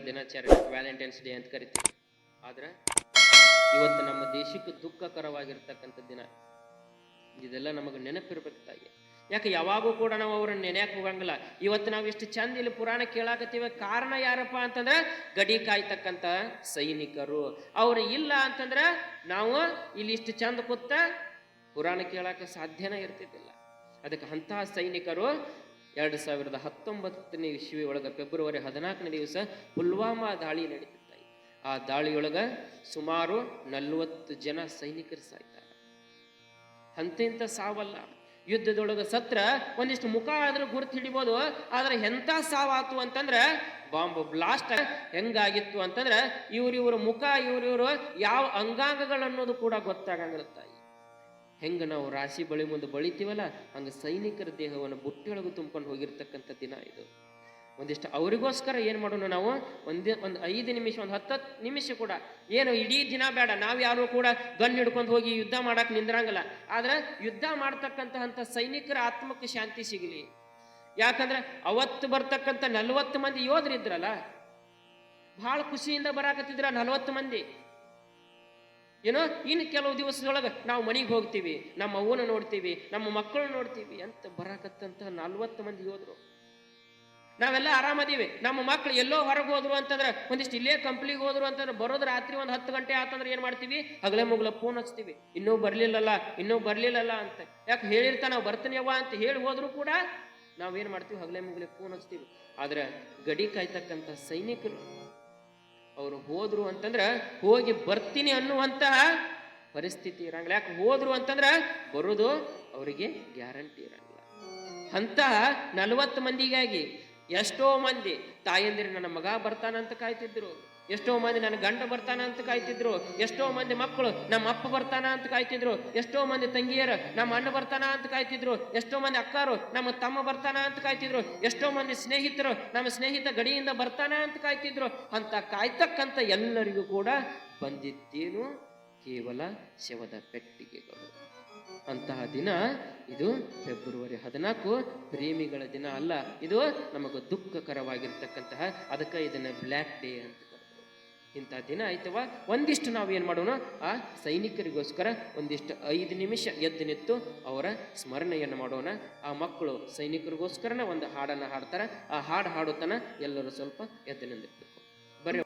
ದಿನಾಚರಣೆ Valentine's day ಅಂತ ಕರಿತೀವಿ. ಆದ್ರೆ ಇವತ್ತು ನಮ್ಮ ದೇಶಕ್ಕೆ ದುಃಖಕರವಾಗಿರ್ತಕ್ಕಂಥ ದಿನ. ಇದೆಲ್ಲ ನಮಗೆ ನೆನಪಿರ್ಬೇಕು ತಾಯಿ. ಯಾಕೆ ಯಾವಾಗೂ ಕೂಡ ನಾವು ಅವ್ರನ್ನ ನೆನೆಯಕ್ಕೆ ಹೋಗಂಗಿಲ್ಲ. ಇವತ್ತು ನಾವು ಇಷ್ಟು ಚಂದ ಇಲ್ಲಿ ಪುರಾಣ ಕೇಳಾಕತ್ತೀವಿ, ಕಾರಣ ಯಾರಪ್ಪ ಅಂತಂದ್ರೆ ಗಡಿ ಕಾಯ್ತಕ್ಕಂಥ ಸೈನಿಕರು. ಅವ್ರು ಇಲ್ಲ ಅಂತಂದ್ರೆ ನಾವು ಇಲ್ಲಿ ಇಷ್ಟು ಚಂದ ಕೂತ ಪುರಾಣ ಕೇಳಾಕ ಸಾಧ್ಯನೇ ಇರ್ತಿದ್ದಿಲ್ಲ. ಅದಕ್ಕೆ ಅಂತಹ ಸೈನಿಕರು 2019ನೇ ಇಸ್ವಿ ಒಳಗೆ ಫೆಬ್ರವರಿ 14ನೇ ದಿವಸ ಪುಲ್ವಾಮಾ ದಾಳಿ ನಡೀತಿತ್ತು. ಆ ದಾಳಿಯೊಳಗೆ ಸುಮಾರು 40 ಜನ ಸೈನಿಕರು ಸಾಯ್ತಾರೆ. ಅಂತಿಂತ ಸಾವಲ್ಲ. ಯುದ್ಧದೊಳಗೆ ಸತ್ರ ಒಂದಿಷ್ಟು ಮುಖ ಆದ್ರೂ ಗುರುತು ಹಿಡಿಬೋದು. ಆದ್ರೆ ಎಂಥ ಸಾವಾತು ಅಂತಂದ್ರೆ ಬಾಂಬ್ ಬ್ಲಾಸ್ಟ್ ಹೆಂಗಾಗಿತ್ತು ಅಂತಂದ್ರೆ ಇವ್ರ ಮುಖ ಇವ್ರು ಯಾವ ಅಂಗಾಂಗಗಳನ್ನೋದು ಕೂಡ ಗೊತ್ತಾಗಂಗಿರುತ್ತೆ. ಹೆಂಗ ನಾವು ರಾಶಿ ಬಳಿ ಮುಂದೆ ಬಳಿತೀವಲ್ಲ, ಹಂಗ ಸೈನಿಕರ ದೇಹವನ್ನು ಬುಟ್ಟಿಯೊಳಗೆ ತುಂಬ್ಕೊಂಡು ಹೋಗಿರ್ತಕ್ಕಂಥ ದಿನ ಇದು. ಒಂದಿಷ್ಟು ಅವರಿಗೋಸ್ಕರ ಏನು ಮಾಡೋಣ ನಾವು, ಒಂದು 5 ನಿಮಿಷ, ಒಂದು 10 ನಿಮಿಷ ಕೂಡ ಏನು ಇಡೀ ದಿನ ಬೇಡ, ನಾವು ಯಾರು ಕೂಡ ಗನ್ ಹಿಡ್ಕೊಂಡು ಹೋಗಿ ಯುದ್ಧ ಮಾಡಕ್ಕೆ ನಿಂದ್ರಂಗಿಲ್ಲ. ಆದ್ರೆ ಯುದ್ಧ ಮಾಡ್ತಕ್ಕಂಥ ಸೈನಿಕರ ಆತ್ಮಕ್ಕೆ ಶಾಂತಿ ಸಿಗಲಿ. ಯಾಕಂದ್ರೆ ಅವತ್ತು ಬರ್ತಕ್ಕಂಥ 40 ಮಂದಿ ಯೋಧರಿದ್ರಲ್ಲ, ಬಹಳ ಖುಷಿಯಿಂದ ಬರಾಕತ್ತಿದ್ರ 40 ಮಂದಿ. ಏನೋ ಇನ್ನು ಕೆಲವು ದಿವಸದೊಳಗೆ ನಾವು ಮನೆಗೆ ಹೋಗ್ತೀವಿ, ನಮ್ಮ ಅವ್ವನ ನೋಡ್ತೀವಿ, ನಮ್ಮ ಮಕ್ಕಳು ನೋಡ್ತೀವಿ ಅಂತ ಬರಾಕತ್ತಂತ 40 ಮಂದಿ ಯೋಧರು. ನಾವೆಲ್ಲ ಆರಾಮದೀವಿ. ನಮ್ಮ ಮಕ್ಳು ಎಲ್ಲೋ ಹೊರಗೆ ಹೋದ್ರು ಅಂತಂದ್ರೆ, ಒಂದಿಷ್ಟು ಇಲ್ಲೇ ಕಂಪ್ನಿಗೆ ಹೋದ್ರು ಅಂತಂದ್ರೆ, ಬರೋದು ರಾತ್ರಿ ಒಂದು 10 ಗಂಟೆ ಆತಂದ್ರೆ ಏನ್ ಮಾಡ್ತೀವಿ, ಹಗಲೇ ಮುಗ್ಲ ಫೋನ್ ಹಚ್ತೀವಿ, ಇನ್ನೂ ಬರ್ಲಿಲ್ಲಲ್ಲ ಅಂತ. ಯಾಕೆ ಹೇಳಿರ್ತಾ ನಾವು ಬರ್ತೀನಿಯವ್ವ ಅಂತ ಹೇಳಿ ಹೋದ್ರು ಕೂಡ ನಾವೇನ್ ಮಾಡ್ತೀವಿ, ಹಗಲೇ ಮುಗ್ಲೆ ಫೋನ್ ಹಚ್ತೀವಿ. ಆದ್ರೆ ಗಡಿ ಕಾಯ್ತಕ್ಕಂಥ ಸೈನಿಕರು ಅವರು ಹೋದ್ರು ಅಂತಂದ್ರೆ ಹೋಗಿ ಬರ್ತೀನಿ ಅನ್ನುವಂತಹ ಪರಿಸ್ಥಿತಿ ಇರಂಗಿಲ್ಲ. ಯಾಕೆ ಹೋದ್ರು ಅಂತಂದ್ರೆ ಬರೋದು ಅವರಿಗೆ ಗ್ಯಾರಂಟಿ ಇರಂಗಿಲ್ಲ. ಅಂತಹ 40 ಮಂದಿಗಾಗಿ ಎಷ್ಟೋ ಮಂದಿ ತಾಯಂದಿರು ನನ್ನ ಮಗ ಬರ್ತಾನಂತ ಕಾಯ್ತಿದ್ರು, ಎಷ್ಟೋ ಮಂದಿ ನನ್ನ ಗಂಡ ಬರ್ತಾನ ಅಂತ ಕಾಯ್ತಿದ್ರು, ಎಷ್ಟೋ ಮಂದಿ ಮಕ್ಕಳು ನಮ್ಮ ಅಪ್ಪ ಬರ್ತಾನ ಅಂತ ಕಾಯ್ತಿದ್ರು, ಎಷ್ಟೋ ಮಂದಿ ತಂಗಿಯರು ನಮ್ಮ ಅಣ್ಣ ಬರ್ತಾನ ಅಂತ ಕಾಯ್ತಿದ್ರು, ಎಷ್ಟೋ ಮಂದಿ ಅಕ್ಕಾರು ನಮ್ಮ ತಮ್ಮ ಬರ್ತಾನ ಅಂತ ಕಾಯ್ತಿದ್ರು, ಎಷ್ಟೋ ಮಂದಿ ಸ್ನೇಹಿತರು ನಮ್ಮ ಸ್ನೇಹಿತ ಗಡಿಯಿಂದ ಬರ್ತಾನ ಅಂತ ಕಾಯ್ತಿದ್ರು. ಅಂತ ಕಾಯ್ತಕ್ಕಂಥ ಎಲ್ಲರಿಗೂ ಕೂಡ ಬಂದಿದ್ದೇನು ಕೇವಲ ಶವದ ಪೆಟ್ಟಿಗೆಗಳು. ಅಂತಹ ದಿನ ಇದು ಫೆಬ್ರವರಿ 14, ಪ್ರೇಮಿಗಳ ದಿನ ಅಲ್ಲ, ಇದು ನಮಗೆ ದುಃಖಕರವಾಗಿರ್ತಕ್ಕಂತಹ, ಅದಕ್ಕೆ ಇದನ್ನ ಬ್ಲ್ಯಾಕ್ ಡೇ ಅಂತ ಕರೆದ್ರು. ಇಂಥ ದಿನ ಆಯ್ತವ, ಒಂದಿಷ್ಟು ನಾವೇನು ಮಾಡೋಣ, ಆ ಸೈನಿಕರಿಗೋಸ್ಕರ ಒಂದಿಷ್ಟು 5 ನಿಮಿಷ ಎದ್ದು ನಿಂತು ಅವರ ಸ್ಮರಣೆಯನ್ನು ಮಾಡೋಣ. ಆ ಮಕ್ಕಳು ಸೈನಿಕರಿಗೋಸ್ಕರನ ಒಂದು ಹಾಡನ್ನು ಹಾಡ್ತಾರೆ. ಆ ಹಾಡು ಹಾಡುತ್ತಾನ ಎಲ್ಲರೂ ಸ್ವಲ್ಪ ಎದ್ದು ನಿಂದಿರ್ಬೇಕು. ಬರ್ರಿ.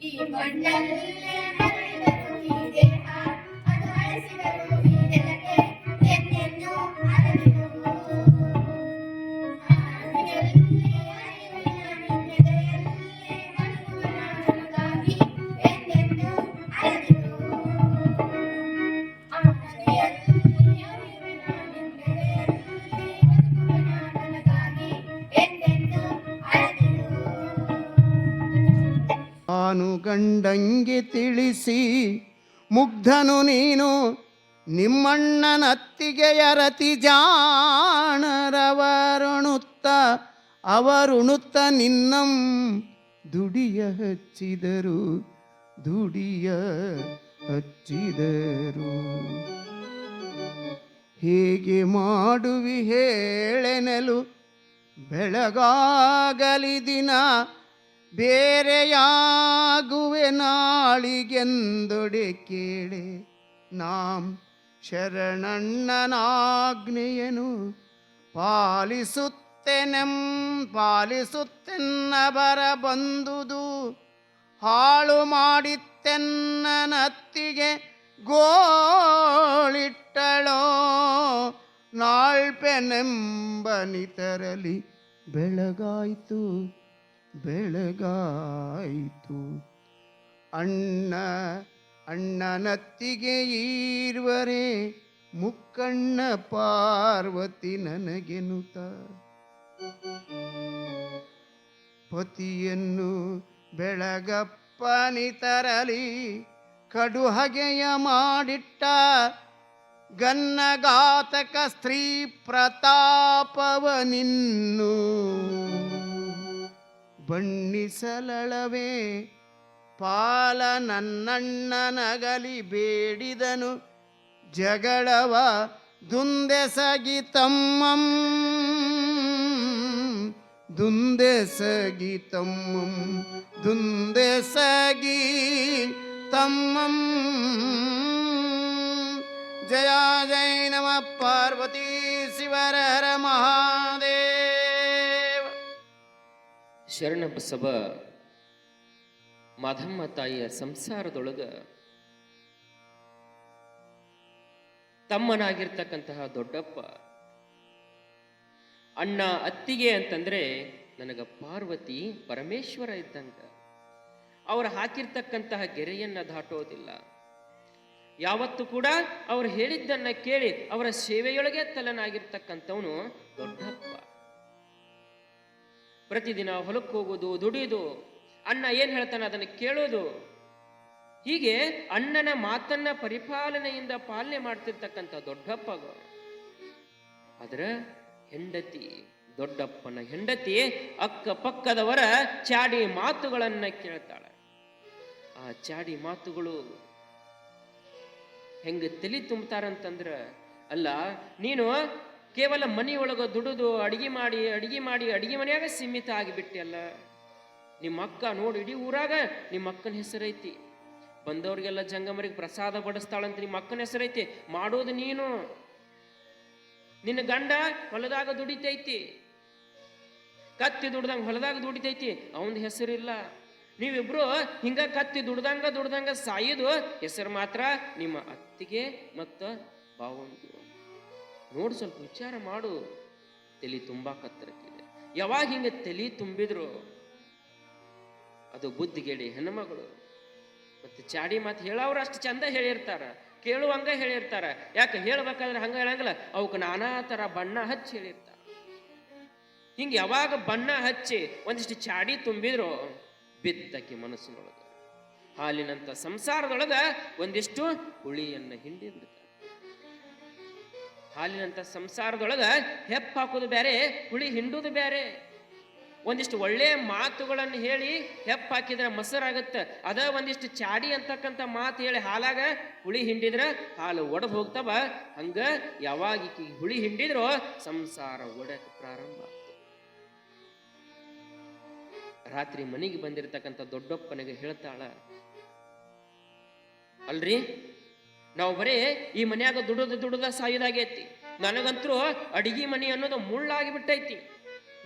ಈ ಮಂಡಲೇ ಮರೆತರು ಈ ದೇಹ ಅದು ಅಳಿಸಿದರು ಕಂಡಂಗೆ ತಿಳಿಸಿ ಮುಗ್ಧನು ನೀನು ನಿಮ್ಮಣ್ಣನತ್ತಿಗೆಯ ರತಿ ಜಾಣರವರುಣುತ್ತ ಅವರುಣುತ್ತ ನಿನ್ನಂ ದುಡಿಯ ಹಚ್ಚಿದರು ಹೇಗೆ ಮಾಡುವಿ ಹೇಳೆನಲು ಬೆಳಗಾಗಲಿ ದಿನ ಬೇರೆಯಾಗುವೆ ನಾಳಿಗೆಂದೊಡೆ ಕೇಳೆ ನಾಂ ಶರಣಣ್ಣನಾಜ್ಞೆಯನು ಪಾಲಿಸುತ್ತೆನ್ನ ಬರ ಬಂದುದು ಹಾಳು ಮಾಡಿತ್ತೆನ್ನನತ್ತಿಗೆ ಗೋಳಿಟ್ಟಳೋ ನಾಳ್ಪೆನೆಂಬನಿತರಲಿ ಬೆಳಗಾಯಿತು ಅಣ್ಣನತ್ತಿಗೆ ಈರ್ವರೆ ಮುಕ್ಕಣ್ಣ ಪಾರ್ವತಿ ನನಗೆನುತ ಪತಿಯನ್ನು ಬೆಳಗಪ್ಪನಿತರಲಿ ಕಡು ಹಗೆಯ ಮಾಡಿಟ್ಟ ಗನ್ನಘಾತಕ ಸ್ತ್ರೀ ಪ್ರತಾಪವನಿನ್ನು ಬಣ್ಣಿಸಲಳವೇ ಪಾಲ ನನ್ನಣ್ಣನಗಲಿ ಬೇಡಿದನು ಜಗಳವ ದುಂದೆಸಗಿ ತಮ್ಮಂ ಜಯ ಜಯ ನಮಃ ಪಾರ್ವತಿ ಶಿವರ ಹರ ಮಹಾದೇವ. ಶರಣಬಸವ ಮಾಧಮ್ಮ ತಾಯಿಯ ಸಂಸಾರದೊಳಗ ತಮ್ಮನಾಗಿರ್ತಕ್ಕಂತಹ ದೊಡ್ಡಪ್ಪ ಅಣ್ಣ ಅತ್ತಿಗೆ ಅಂತಂದ್ರೆ ನನಗ ಪಾರ್ವತಿ ಪರಮೇಶ್ವರ ಇದ್ದಂಗ. ಅವರು ಹಾಕಿರ್ತಕ್ಕಂತಹ ಗೆರೆಯನ್ನ ದಾಟೋದಿಲ್ಲ. ಯಾವತ್ತು ಕೂಡ ಅವ್ರು ಹೇಳಿದ್ದನ್ನ ಕೇಳಿ ಅವರ ಸೇವೆಯೊಳಗೆ ತಲನಾಗಿರ್ತಕ್ಕಂಥವನು ದೊಡ್ಡಪ್ಪ. ಪ್ರತಿದಿನ ಹೊಲಕ್ಕೆ ಹೋಗೋದು, ದುಡಿಯೋದು, ಅಣ್ಣ ಏನ್ ಹೇಳ್ತಾನೆ ಅದನ್ನು ಕೇಳೋದು, ಹೀಗೆ ಅಣ್ಣನ ಮಾತನ್ನ ಪರಿಪಾಲನೆಯಿಂದ ಪಾಲನೆ ಮಾಡ್ತಿರ್ತಕ್ಕಂಥ ದೊಡ್ಡಪ್ಪ. ಅದರ ಹೆಂಡತಿ, ದೊಡ್ಡಪ್ಪನ ಹೆಂಡತಿ ಅಕ್ಕಪಕ್ಕದವರ ಚಾಡಿ ಮಾತುಗಳನ್ನ ಕೇಳ್ತಾಳೆ. ಆ ಚಾಡಿ ಮಾತುಗಳು ಹೆಂಗ ತಲೆ ತುಂಬ್ತಾರಂತಂದ್ರ, ಅಲ್ಲ ನೀನು ಕೇವಲ ಮನೆಯೊಳಗ ದುಡಿದು ಅಡಿಗೆ ಮಾಡಿ ಮನೆಯಾಗ ಸೀಮಿತ ಆಗಿಬಿಟ್ಟೆ ಅಲ್ಲ. ನಿಮ್ಮ ಅಕ್ಕ ನೋಡಿ ಇಡೀ ಊರಾಗ ನಿಮ್ಮ ಅಕ್ಕನ ಹೆಸರೈತಿ, ಬಂದವ್ರಿಗೆಲ್ಲ ಜಂಗಮರಿಗೆ ಪ್ರಸಾದ ಬಡಿಸ್ತಾಳಂತ ನಿಮ್ಮ ಅಕ್ಕನ ಹೆಸರೈತಿ. ಮಾಡೋದು ನೀನು, ನಿನ್ನ ಗಂಡ ಹೊಲದಾಗ ದುಡಿತೈತಿ, ಕತ್ತಿ ದುಡ್ದಂಗ ಹೊಲದಾಗ ದುಡಿತೈತಿ, ಅವನ ಹೆಸರಿಲ್ಲ. ನೀವಿಬ್ರು ಹಿಂಗ ಕತ್ತಿ ದುಡ್ದಂಗ ಸಾಯೋದು ಹೆಸರು ಮಾತ್ರ ನಿಮ್ಮ ಅತ್ತಿಗೆ ಮತ್ತ ಬಾವಂದು. ನೋಡು, ಸ್ವಲ್ಪ ವಿಚಾರ ಮಾಡು. ತಲೆ ತುಂಬಾ ಕತ್ತರಕ್ಕಿದೆ. ಯಾವಾಗ ಹಿಂಗ ತಲೆ ತುಂಬಿದ್ರು ಅದು ಬುದ್ಧಿಗೇಡಿ ಹೆಣ್ಮಗಳು. ಮತ್ತೆ ಚಾಡಿ ಮಾತು ಹೇಳೋರು ಅಷ್ಟು ಚಂದ ಹೇಳಿರ್ತಾರ, ಕೇಳುವಂಗ ಹೇಳಿರ್ತಾರ. ಯಾಕೆ ಹೇಳ್ಬೇಕಾದ್ರೆ ಹಂಗ ಹೇಳಂಗಿಲ್ಲ, ಅವಕ್ಕೆ ನಾನಾ ತರ ಬಣ್ಣ ಹಚ್ಚಿ ಹೇಳಿರ್ತಾರ. ಹಿಂಗೆ ಯಾವಾಗ ಬಣ್ಣ ಹಚ್ಚಿ ಒಂದಿಷ್ಟು ಚಾಡಿ ತುಂಬಿದ್ರು ಬಿತ್ತಕ್ಕೆ ಮನಸ್ಸಿನೊಳಗ ಹಾಲಿನಂತ ಸಂಸಾರದೊಳಗ ಒಂದಿಷ್ಟು ಹುಳಿಯನ್ನ ಹಿಂಡಿ ಬಿಡ್ತಾರೆ. ಹಾಲಿನಂತ ಸಂಸಾರದೊಳಗ ಹೆಪ್ಪ ಹಾಕೋದು ಬೇರೆ, ಹುಳಿ ಹಿಂಡುದು ಬೇರೆ. ಒಂದಿಷ್ಟು ಒಳ್ಳೆ ಮಾತುಗಳನ್ನು ಹೇಳಿ ಹೆಪ್ಪ ಹಾಕಿದ್ರೆ ಮೊಸರಾಗತ್ತೆ. ಅದ ಒಂದಿಷ್ಟು ಚಾಡಿ ಅಂತಕ್ಕಂಥ ಮಾತು ಹೇಳಿ ಹಾಲಾಗ ಹುಳಿ ಹಿಂಡಿದ್ರ ಹಾಲು ಒಡೆದು ಹೋಗ್ತಾವ. ಹಂಗ ಯಾವಾಗ ಹುಳಿ ಹಿಂಡಿದ್ರೋ ಸಂಸಾರ ಒಡಕ್ ಪ್ರಾರಂಭ ಆಗ್ತದೆ. ರಾತ್ರಿ ಮನೆಗೆ ಬಂದಿರತಕ್ಕಂಥ ದೊಡ್ಡಪ್ಪನಿಗೆ ಹೇಳ್ತಾಳ, ಅಲ್ರಿ ನಾವು ಬರೀ ಈ ಮನ್ಯಾಗ ದುಡುದ ಸಾಯುದಾಗೈತಿ. ನನಗಂತರೂ ಅಡಿಗೆ ಮನೆ ಅನ್ನೋದು ಮುಳ್ಳಾಗಿ ಬಿಟ್ಟೈತಿ.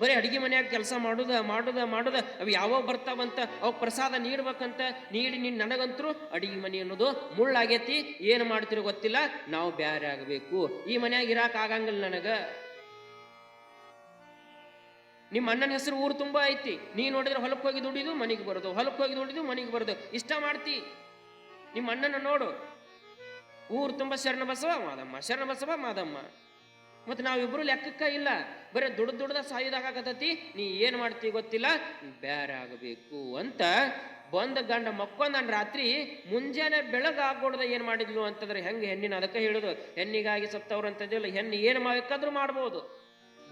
ಬರೀ ಅಡಿಗೆ ಮನ್ಯಾಗ ಕೆಲಸ ಮಾಡುದ ಅವು ಯಾವಾಗ ಬರ್ತಾವಂತ ಅವ್ ಪ್ರಸಾದ ನೀಡ್ಬೇಕಂತ ನೀಡಿ ನನಗಂತರೂ ಅಡಿಗೆ ಮನೆ ಅನ್ನೋದು ಮುಳ್ಳಾಗೈತಿ. ಏನು ಮಾಡ್ತಿರೋ ಗೊತ್ತಿಲ್ಲ, ನಾವು ಬ್ಯಾರೆ ಆಗಬೇಕು. ಈ ಮನ್ಯಾಗ ಇರಾಕ್ ಆಗಂಗಿಲ್ಲ ನನಗ. ನಿಮ್ಮ ಅಣ್ಣನ ಹೆಸರು ಊರು ತುಂಬಾ ಐತಿ. ನೀ ನೋಡಿದ್ರೆ ಹೊಲಕ್ಕೆ ಹೋಗಿ ದುಡಿದು ಮನೆಗೆ ಬರೋದು, ಹೊಲಕ್ಕೆ ಹೋಗಿ ದುಡಿದು ಮನೆಗೆ ಬರೋದು ಇಷ್ಟ ಮಾಡ್ತಿ. ನಿಮ್ಮ ಅಣ್ಣನ ನೋಡು, ಊರು ತುಂಬ ಶರಣಬಸವ ಮಾದಮ್ಮ. ಮತ್ತೆ ನಾವಿಬ್ರು ಲೆಕ್ಕಕ್ಕ ಇಲ್ಲ, ಬರೀ ದುಡ್ದ ಸಾಯುದಾಗತತಿ. ನೀ ಏನ್ ಮಾಡ್ತಿ ಗೊತ್ತಿಲ್ಲ, ಬ್ಯಾರೆ ಆಗಬೇಕು ಅಂತ ಬಂದ ಗಂಡ ಮಕ್ಕೊಂದನ್ ರಾತ್ರಿ ಮುಂಜಾನೆ ಬೆಳಗಾಗೋಡ್ದ ಏನ್ ಮಾಡಿದ್ಲು ಅಂತಂದ್ರೆ ಹೆಂಗೆ ಹೆಣ್ಣಿನ ಅದಕ್ಕೆ ಹೇಳುದು ಹೆಣ್ಣಿಗಾಗಿ ಸತ್ತವ್ರು ಅಂತಂದಿಲ್ಲ. ಹೆಣ್ಣು ಏನು ಬೇಕಾದ್ರೂ ಮಾಡ್ಬೋದು.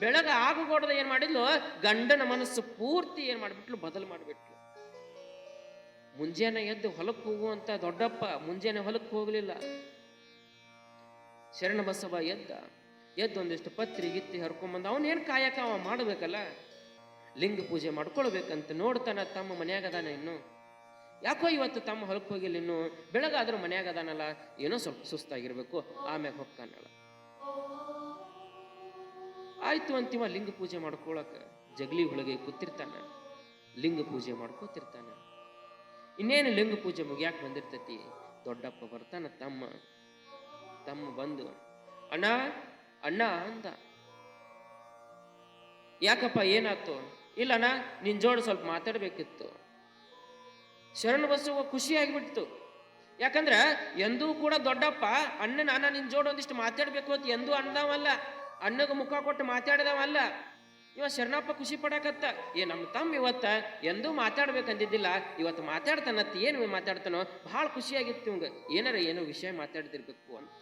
ಬೆಳಗ ಆಗೋಡ್ದ ಏನ್ ಮಾಡಿದ್ಲು, ಗಂಡನ ಮನಸ್ಸು ಪೂರ್ತಿ ಏನ್ ಮಾಡ್ಬಿಟ್ಲು, ಬದಲು ಮಾಡ್ಬಿಟ್ಲು. ಮುಂಜಾನೆ ಎದ್ದು ಹೊಲಕ್ಕೆ ಹೋಗುವಂತ ದೊಡ್ಡಪ್ಪ ಮುಂಜಾನೆ ಹೊಲಕ್ಕೆ ಹೋಗ್ಲಿಲ್ಲ. ಶರಣ ಬಸವ ಎದ್ದು ಒಂದಿಷ್ಟು ಪತ್ರಿ ಗಿತ್ತಿ ಹರ್ಕೊಂಬಂದ. ಅವನೇನ್ ಕಾಯಕ ಅವ ಮಾಡಬೇಕಲ್ಲ, ಲಿಂಗ ಪೂಜೆ ಮಾಡ್ಕೊಳ್ಬೇಕಂತ ನೋಡ್ತಾನ. ತಮ್ಮ ಮನ್ಯಾಗ ಅದಾನ, ಇನ್ನು ಯಾಕೋ ಇವತ್ತು ತಮ್ಮ ಹೊಲಕ್ಕೆ ಹೋಗಿಲ್ಲ, ಇನ್ನು ಬೆಳಗಾದ್ರೂ ಮನ್ಯಾಗ ಅದಾನಲ್ಲ, ಏನೋ ಸ್ವಲ್ಪ ಸುಸ್ತಾಗಿರ್ಬೇಕು, ಆಮ್ಯಾಗ ಹೊಕ್ಕಾನಲ್ಲ. ಆಯ್ತು ಅಂತಿವ ಲಿಂಗ ಪೂಜೆ ಮಾಡ್ಕೊಳಕ ಜಗಲಿ ಒಳಗೆ ಕೂತಿರ್ತಾನ, ಲಿಂಗ ಪೂಜೆ ಮಾಡ್ಕೋತಿರ್ತಾನ. ಇನ್ನೇನು ಲಿಂಗ ಪೂಜೆ ಮುಗಿಯಾಕ ಬಂದಿರ್ತೈತಿ. ದೊಡ್ಡಪ್ಪ ಬರ್ತಾನ. ತಮ್ಮ ಬಂದು ಅಣ್ಣ ಅಣ್ಣ ಅಂದ. ಯಾಕಪ್ಪ ಏನಾಯ್ತು? ಇಲ್ಲಣ್ಣ ನಿನ್ ಜೋಡು ಸ್ವಲ್ಪ ಮಾತಾಡ್ಬೇಕಿತ್ತು. ಶರಣ ಬಸವ ಖುಷಿ ಆಗಿಬಿಡ್ತು. ಯಾಕಂದ್ರ ಎಂದೂ ಕೂಡ ದೊಡ್ಡಪ್ಪ ಅಣ್ಣ ನಿನ್ ಜೋಡು ಒಂದಿಷ್ಟು ಮಾತಾಡ್ಬೇಕು ಅಂತ ಎಂದೂ ಅಂದವಲ್ಲ, ಅಣ್ಣಗ ಮುಖ ಕೊಟ್ಟು ಮಾತಾಡಿದವಲ್ಲ. ಇವ ಶರಣಪ್ಪ ಖುಷಿ ಪಡಕತ್ತ. ನಮ್ಮ ತಮ್ಮ ಇವತ್ತ ಎಂದೂ ಮಾತಾಡ್ಬೇಕಂದಿದ್ದಿಲ್ಲ, ಇವತ್ತು ಮಾತಾಡ್ತಾನತ್ತ. ಏನು ಮಾತಾಡ್ತಾನೋ ಬಹಳ ಖುಷಿಯಾಗಿತ್ತು ಇವಂಗ. ಏನೋ ವಿಷಯ ಮಾತಾಡ್ತಿರ್ಬೇಕು ಅಂತ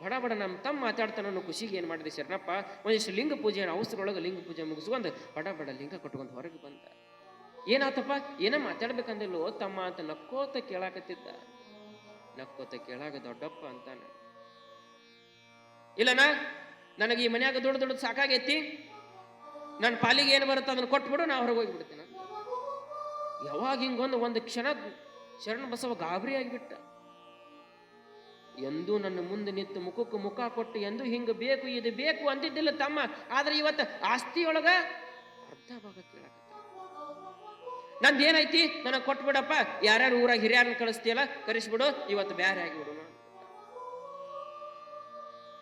ಬಡ ನಮ್ಮ ತಮ್ಮ ಮಾತಾಡ್ತಾನೋ ಖುಷಿಗೆ ಏನ್ ಮಾಡಿದೆ ಶರಣಪ್ಪ, ಒಂದಿಷ್ಟು ಲಿಂಗ ಪೂಜೆ ಅವಸರೊಳಗೆ ಲಿಂಗ ಪೂಜೆ ಮುಗಿಸ್ಕೊಂಡು ಬಡ ಲಿಂಗ ಕಟ್ಕೊಂಡು ಹೊರಗೆ ಬಂದ. ಏನಾತಪ್ಪ, ಏನೋ ಮಾತಾಡ್ಬೇಕಂದಿಲ್ಲೋ ತಮ್ಮ ಅಂತ ನಕ್ಕೋತ ಕೇಳಾಕತ್ತಿದ್ದ. ನಕ್ಕೋತ ಕೇಳಾಗ ದೊಡ್ಡಪ್ಪ ಅಂತಾನ, ಇಲ್ಲಣ್ಣ ನನಗೆ ಈ ಮನ್ಯಾಗ ದುಡ್ಡು ಸಾಕಾಗೈತಿ, ನನ್ನ ಪಾಲಿಗೆ ಏನು ಬರುತ್ತೆ ಅದನ್ನ ಕೊಟ್ಬಿಡು, ನಾ ಹೊರಗೆ ಹೋಗಿಬಿಡ್ತೇನೆ. ಯಾವಾಗ ಹಿಂಗೊಂದು ಕ್ಷಣ ಶರಣ ಬಸವ ಗಾಬರಿ ಆಗಿಬಿಟ್ಟ. ಎಂದೂ ನನ್ನ ಮುಂದೆ ನಿಂತು ಮುಖಕ್ಕೆ ಮುಖ ಕೊಟ್ಟು ಎಂದೂ ಹಿಂಗ ಬೇಕು ಇದು ಬೇಕು ಅಂದಿದ್ದಿಲ್ಲ ತಮ್ಮ. ಆದ್ರೆ ಇವತ್ತು ಆಸ್ತಿಯೊಳಗ ಅರ್ಧ ಭಾಗ ಕೇಳಕ, ನಂದೇನೈತಿ ನನಗೆ ಕೊಟ್ಬಿಡಪ್ಪ, ಯಾರ್ಯಾರು ಊರಾಗ ಹಿರಿಯರನ್ನ ಕಳಿಸ್ತೀಯಲ್ಲ ಕರೆಸ್ಬಿಡು, ಇವತ್ತು ಬ್ಯಾರೆ ಆಗಿಬಿಡು.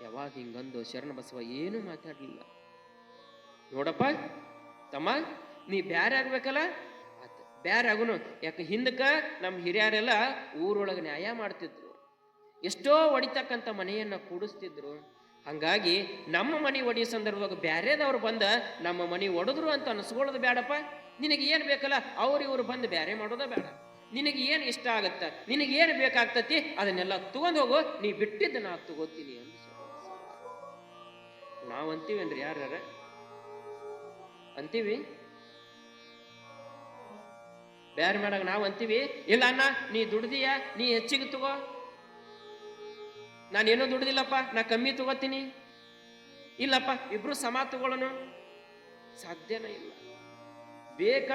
ಯಾವಾಗ ಹಿಂಗಂದು ಶರಣ ಬಸವ ಏನು ಮಾತಾಡ್ಲಿಲ್ಲ. ನೋಡಪ್ಪ ತಮ್ಮ, ನೀ ಬ್ಯಾರೆ ಆಗ್ಬೇಕಲ್ಲ, ಆತ ಬ್ಯಾರೆ ಆಗುನು. ಯಾಕೆ ಹಿಂದಕ್ಕ ನಮ್ಮ ಹಿರಿಯರೆಲ್ಲ ಊರೊಳಗೆ ನ್ಯಾಯ ಮಾಡ್ತಿದ್ರು, ಎಷ್ಟೋ ಒಡಿತಕ್ಕಂಥ ಮನೆಯನ್ನ ಕೂಡಿಸ್ತಿದ್ರು. ಹಂಗಾಗಿ ನಮ್ಮ ಮನೆ ಒಡೆಯೋ ಸಂದರ್ಭದಾಗ ಬ್ಯಾರೇದವ್ರು ಬಂದ ನಮ್ಮ ಮನೆ ಒಡೆದ್ರು ಅಂತ ಅನ್ಸ್ಕೊಳ್ಳೋದು ಬೇಡಪ್ಪ. ನಿನಗೆ ಏನು ಬೇಕಲ್ಲ ಇವ್ರು ಬಂದು ಬ್ಯಾರೆ ಮಾಡೋದ ಬೇಡ. ನಿನಗೆ ಏನು ಇಷ್ಟ ಆಗತ್ತ, ನಿನಗೆ ಏನು ಬೇಕಾಗ್ತತಿ ಅದನ್ನೆಲ್ಲ ತಗೊಂಡ್ ಹೋಗು, ನೀ ಬಿಟ್ಟಿದ್ದ ನಾ ತಗೋತೀನಿ ಅಂತ ನಾವ್ ಅಂತೀವೇನ್ರಿ? ಯಾರ ಅಂತೀವಿ? ಬ್ಯಾರೆ ಮಾಡಾಗ ನಾವ್ ಅಂತೀವಿ, ಇಲ್ಲ ಅಣ್ಣ ನೀ ದುಡ್ದೀಯ, ನೀ ಹೆಚ್ಚಿಗೆ ತಗೋ, ನಾನೇನೋ ದುಡ್ದಿಲ್ಲಪ್ಪ, ನಾ ಕಮ್ಮಿ ತಗೋತೀನಿ. ಇಲ್ಲಪ್ಪ ಇಬ್ರು ಸಮ ತಗೊಳ್ಳೋನು, ಸಾಧ್ಯನೇ ಇಲ್ಲ. ಬೇಕ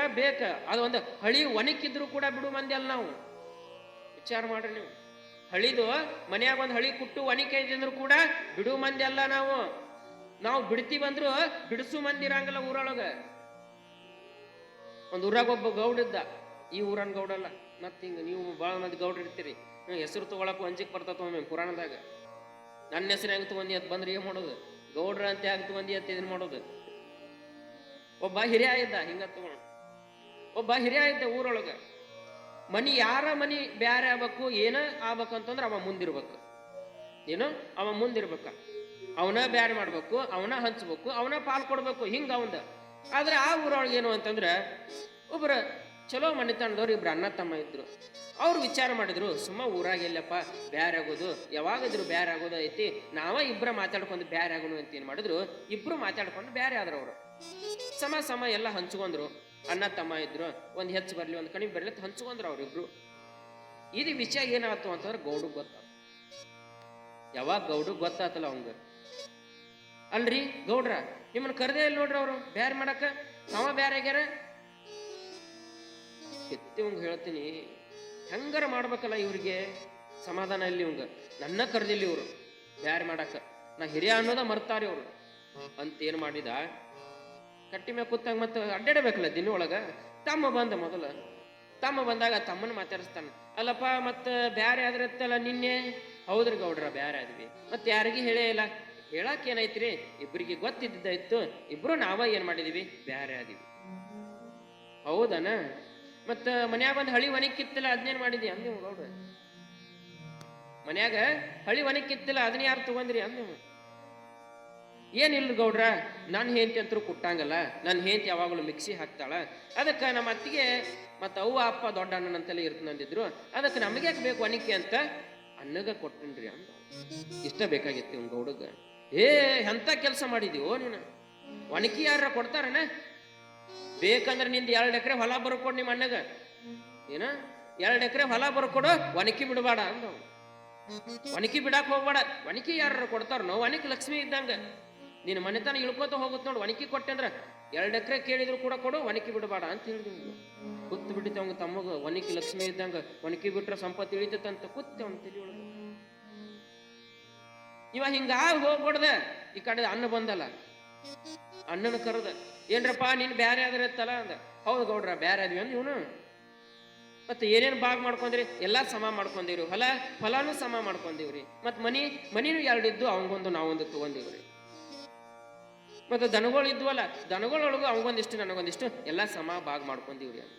ಅದು ಹಳಿ ಒಣಕಿದ್ರು ಕೂಡ ಬಿಡು ಮಂದಿ ಅಲ್ಲ ನಾವು. ವಿಚಾರ ಮಾಡ್ರಿ ನೀವು. ಹಳಿದು ಮನ್ಯಾಗ ಒಂದು ಹಳಿ ಕುಟ್ಟು ಒಣಕಿದ್ರು ಕೂಡ ಬಿಡು ಮಂದಿ ಅಲ್ಲ ನಾವು. ಬಿಡ್ತೀವಂದ್ರು ಬಿಡಿಸು ಮಂದಿ ಇರಂಗಿಲ್ಲ ಊರೊಳಗ. ಒಂದು ಊರಾಗ ಒಬ್ಬ ಗೌಡಿದ್ದ, ಈ ಊರನ್ ಗೌಡಲ್ಲ, ಮತ್ ಹಿಂಗ ನೀವು ಬಾಳ ಮಂದಿ ಗೌಡ್ರ ಇರ್ತೀರಿ, ಹೆಸರು ತಗೊಳಕ್ ಅಂಜಿಕ್ ಬರ್ತತ ಒಮ್ಮೆ ಪುರಾಣದಾಗ. ನನ್ನ ಹೆಸರು ಹೆಂಗ್ ತಗೊಂಡಿ ಅದ್ ಬಂದ್ರೆ ಏನ್ ಮಾಡೋದು, ಗೌಡ್ರ ಅಂತ ಯಾಕೆ ತಗೊಂಡಿ ಅಂತ ಇದನ್ ಮಾಡೋದು. ಒಬ್ಬ ಹಿರಿಯ ಇದ್ದ, ಹಿಂಗ ತಗೊಂಡು ಒಬ್ಬ ಹಿರಿಯ ಇದ್ದ ಊರೊಳಗ. ಯಾರ ಮನಿ ಬ್ಯಾರೆ ಆಗ್ಬೇಕು, ಏನ ಆಗ್ಬೇಕು ಅಂತಂದ್ರೆ ಅವ ಮುಂದಿರ್ಬೇಕು. ಅವ ಮುಂದಿರ್ಬೇಕ, ಅವನ ಬ್ಯಾರೆ ಮಾಡ್ಬೇಕು, ಅವನ ಹಂಚ್ಬೇಕು, ಅವನ ಪಾಲ್ ಕೊಡ್ಬೇಕು, ಹಿಂಗ ಅವಂದ. ಆದ್ರೆ ಆ ಊರೊಳಗೆ ಏನು ಅಂತಂದ್ರೆ ಒಬ್ರ ಚಲೋ ಮನೆತನದವ್ರು ಇಬ್ರು ಅಣ್ಣ ತಮ್ಮ ಇದ್ರು. ಅವ್ರು ವಿಚಾರ ಮಾಡಿದ್ರು, ಸುಮ್ಮ ಊರಾಗ ಎಲ್ಲಪ್ಪ ಬ್ಯಾರೆ ಆಗೋದು, ಯಾವಾಗಿದ್ರು ಬ್ಯಾರೆ ಆಗೋದು ಐತಿ, ನಾವ ಇಬ್ರ ಮಾತಾಡ್ಕೊಂಡು ಬ್ಯಾರೆ ಆಗೋನು ಅಂತ ಏನ್ ಮಾಡಿದ್ರು, ಇಬ್ರು ಮಾತಾಡ್ಕೊಂಡು ಬ್ಯಾರೆ ಆದ್ರ ಅವ್ರು. ಸಮ ಎಲ್ಲ ಹಂಚ್ಕೊಂಡ್ರು. ಅಣ್ಣ ತಮ್ಮ ಇದ್ರು, ಒಂದ್ ಹೆಚ್ಚು ಬರ್ಲಿ ಒಂದ್ ಕಡಿಮೆ ಬರ್ಲಿ ಅಂತ ಹಂಚ್ಕೊಂಡ್ರು ಅವ್ರಿಬ್ರು. ಇದು ವಿಷಯ ಏನಾಯ್ತು ಅಂತಂದ್ರೆ ಗೌಡಗ್ ಗೊತ್ತಾಯ್ತು. ಯಾವಾಗ ಗೌಡಗ್ ಗೊತ್ತಾತಲ್ಲ ಅವಂಗ, ಅಲ್ರಿ ಗೌಡ್ರ ನಿಮ್ಮನ್ನ ಕರೆದೇ ಇಲ್ಲ ನೋಡ್ರಿ ಅವ್ರು ಬ್ಯಾರೆ ಮಾಡಕ, ಅವ ಬ್ಯಾರೆ ಆಗ್ಯಾರ. ಎತ್ತಿವಂಗ ಹೇಳ್ತೀನಿ, ಹೆಂಗಾರ ಮಾಡ್ಬೇಕಲ್ಲ ಇವ್ರಿಗೆ ಸಮಾಧಾನ ಇಲ್ಲಿ. ಇವಂಗ ನನ್ನ ಕರೆದಿಲ್ಲ ಇವ್ರು ಬ್ಯಾರೆ ಮಾಡಕ, ನಾ ಹಿರಿಯ ಅನ್ನೋದ ಮರ್ತಾರಿ ಅವ್ರು ಅಂತ ಏನ್ ಮಾಡಿದ, ಕಟ್ಟಿ ಮ್ಯಾಗ ಕೂತಾಗ ಮತ್ತೆ ಅಡ್ಡಾಡಬೇಕಲ್ಲ ದಿನ ಒಳಗ. ತಮ್ಮ ಬಂದಾಗ ತಮ್ಮನ ಮಾತಾಡಿಸ್ತಾನ, ಅಲ್ಲಪ್ಪ ಮತ್ತ ಬ್ಯಾರೆ ಆದ್ರತ್ತಲ್ಲ ನಿನ್ನೆ. ಹೌದ್ರಿ ಗೌಡ್ರ ಬ್ಯಾರೆ ಆದ್ವಿ, ಮತ್ತೆ ಯಾರಿಗೆ ಹೇಳೇ ಇಲ್ಲ. ಹೇಳಕ್ ಏನೈತ್ರಿ, ಇಬ್ಬರಿಗೆ ಗೊತ್ತಿದ್ದಾಯ್ತು, ಇಬ್ರು ನಾವ ಏನ್ ಮಾಡಿದೀವಿ ಬ್ಯಾರೆ ಆದಿವಿ. ಹೌದನ, ಮತ್ತ ಮನ್ಯಾಗ ಒಂದ್ ಹಳಿ ಒಣಕಿತ್ತಿಲ್ಲ ಅದನ್ನೇನ್ ಮಾಡಿದಿ ಅಂದೇವ್ ಗೌಡ್ರ. ಮನ್ಯಾಗ ಹಳಿ ಒಣಕಿತ್ತಿಲ್ಲ ಅದನ್ನ ಯಾರು ತಗೊಂಡ್ರಿ ಅಂದೇವ್. ಏನಿಲ್ಲ ಗೌಡ್ರ, ನನ್ನ ಹೆಂಡತಿ ಅಂತರೂ ಕುಟ್ಟಂಗಲ್ಲ, ನನ್ನ ಹೆಂಡತಿ ಯಾವಾಗಲೂ ಮಿಕ್ಸಿ ಹಾಕ್ತಾಳ, ಅದಕ್ಕೆ ನಮ್ಮ ಅತ್ತಿಗೆ ಮತ್ತು ಅವ್ವ ಅಪ್ಪ ದೊಡ್ಡ ಅಣ್ಣನಂತೆಲ್ಲ ಇರ್ತಂದಿದ್ರು, ಅದಕ್ಕೆ ನಮಗೆ ಯಾಕೆ ಬೇಕು ಒನಕೆ ಅಂತ ಅನ್ನಗ ಕೊಟ್ಟನ್ರಿ ಅಂದ. ಇಷ್ಟ ಬೇಕಾಗಿತ್ತು ಇವ್ನ ಗೌಡಗ. ಎಂಥ ಕೆಲಸ ಮಾಡಿದೀವೋ ನೀನು, ಒನಕಿ ಯಾರ ಕೊಡ್ತಾರನ? ಬೇಕಂದ್ರೆ ನಿಂದ 2 ಎಕರೆ ಹೊಲ ಬರ್ಕೊಡು ನಿಮ್ಮ ಅಣ್ಣಗ. ಏನ 2 ಎಕರೆ ಹೊಲ ಬರ್ಕೊಡು, ಒನಕಿ ಬಿಡಬೇಡ ಅಂದ. ಒನಕಿ ಬಿಡಾಕ್ ಹೋಗ್ಬೇಡ, ಒನಕಿ ಯಾರು ಕೊಡ್ತಾರ? ಒನಕಿ ಲಕ್ಷ್ಮಿ ಇದ್ದಂಗ, ನಿನ್ನ ಮನೆತನ ಇಳ್ಕೋತ ಹೋಗುತ್ತೆ ನೋಡು. ಒನಕಿ ಕೊಟ್ಟೆ ಅಂದ್ರೆ 2 ಎಕರೆ ಕೇಳಿದ್ರು ಕೂಡ ಕೊಡು, ಒನಕಿ ಬಿಡಬೇಡ ಅಂತ ಹೇಳಿದ್ವಿ. ಕೂತ್ ಬಿಟ್ಟಿತ್ತು ಅವಂಗ ತಮ್ಮಗ, ಒನಕಿ ಲಕ್ಷ್ಮಿ ಇದ್ದಂಗ, ಒನಕಿ ಬಿಟ್ರೆ ಸಂಪತ್ತು ಇಳಿತಂತ ಕೂತ್ತೆ ಅವನ ತಲೆ ಒಳಗ. ಇವ ಹಿಂಗಾಗಿ ಹೋಗ್ಬಿಡ್ದ. ಈ ಕಡೆ ಅನ್ನ ಬಂದಲ್ಲ, ಅಣ್ಣನ ಕರೆದ, ಏನ್ರಪ್ಪ ನೀನ್ ಬ್ಯಾರೆ ಆದ್ರೆ ಇತ್ತಲ್ಲ ಅಂದ. ಹೌದು ಗೌಡ್ರ ಬ್ಯಾರೆ ಆದ್ವಿ ಅಂದ ಇವನು. ಮತ್ತೆ ಏನೇನು ಭಾಗ ಮಾಡ್ಕೊಂಡ್ರಿ? ಎಲ್ಲ ಸಮ ಮಾಡ್ಕೊಂಡಿವ್ರಿ, ಫಲಾನು ಸಮ ಮಾಡ್ಕೊಂಡಿವ್ರಿ, ಮತ್ ಮನಿನೂ 2 ಇದ್ದು ಅವಂಗೊಂದು ನಾವೊಂದು ತಗೊಂಡಿವ್ರಿ. ಮತ್ತೆ ದನಗಳು ಇದ್ವಲ್ಲ, ದನಗಳೊಳಗು ಅವಂಗೊಂದಿಷ್ಟು ನನಗೊಂದಿಷ್ಟು ಎಲ್ಲ ಸಮ ಭಾಗ ಮಾಡ್ಕೊಂಡಿವ್ರಿ ಅಂತ.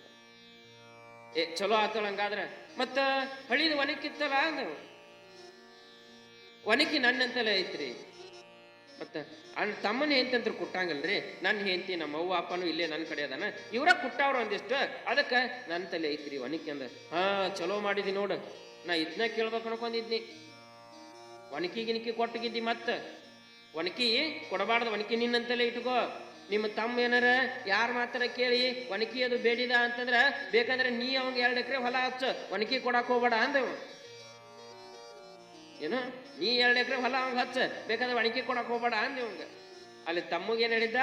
ಚಲೋ ಆತಳ ಹಂಗಾದ್ರೆ. ಮತ್ತ ಹಳಿದ ಒನಕಿತ್ತಲ್ಲ ಅಂದ. ಒನಕಿ ನನ್ನಂತಲೇ ಐತ್ರಿ. ಮತ್ತ ತಮ್ಮನ ಹೆಂಡತಿ ಕುಟ್ಟಂಗಲ್ರಿ, ನನ್ನ ಹೆಂಡತಿ ನಮ್ಮ ಅವ್ವ ಅಪ್ಪನೂ ಇಲ್ಲೇ ನನ್ನ ಕಡೆ ಅದಾನ, ಇವ್ರ ಕುಟ್ಟವ್ರ ಒಂದಿಷ್ಟು, ಅದಕ್ಕೆ ನನ್ನ ತಲೆ ಐತ್ರಿ ಒನಕಿ ಅಂದ. ಚಲೋ ಮಾಡಿದಿ ನೋಡು, ನಾ ಇದನ್ನ ಕೇಳ್ಬೇಕು ಅನ್ಕೊಂಡಿದ್ನಿ. ಒನಕಿ ಕೊಟ್ಟಗಿದ್ದಿ, ಮತ್ತ ಒನಕಿ ಕೊಡಬಾರ್ದು, ಒನಕಿ ನಿನ್ನಂತಲೇ ಇಟ್ಕೋ. ನಿಮ್ಮ ತಮ್ಮ ಏನಾರ ಯಾರ ಮಾತ್ರ ಕೇಳಿ ಒನಕಿ ಅದು ಬೇಡಿದ ಅಂತಂದ್ರ ಬೇಕಂದ್ರೆ ನೀ ಅವಂಗ 2 ಎಕರೆ ಹೊಲ ಹಚ್ಚ, ಒನಕಿ ಕೊಡಾಕ್ ಹೋಗ್ಬೇಡ ಅಂದವ. ಏನು ನೀ 2 ಎಕರೆ ಹೊಲ ಅವಂಗ ಹಚ್ಚ, ಬೇಕಾದ್ರೆ ಒನಕಿ ಕೊಡಾಕ್ ಹೋಗ್ಬೇಡ ಅಂದವಂಗ. ಅಲ್ಲಿ ತಮ್ಮಗೇನ್ ಹೇಳಿದ್ದ?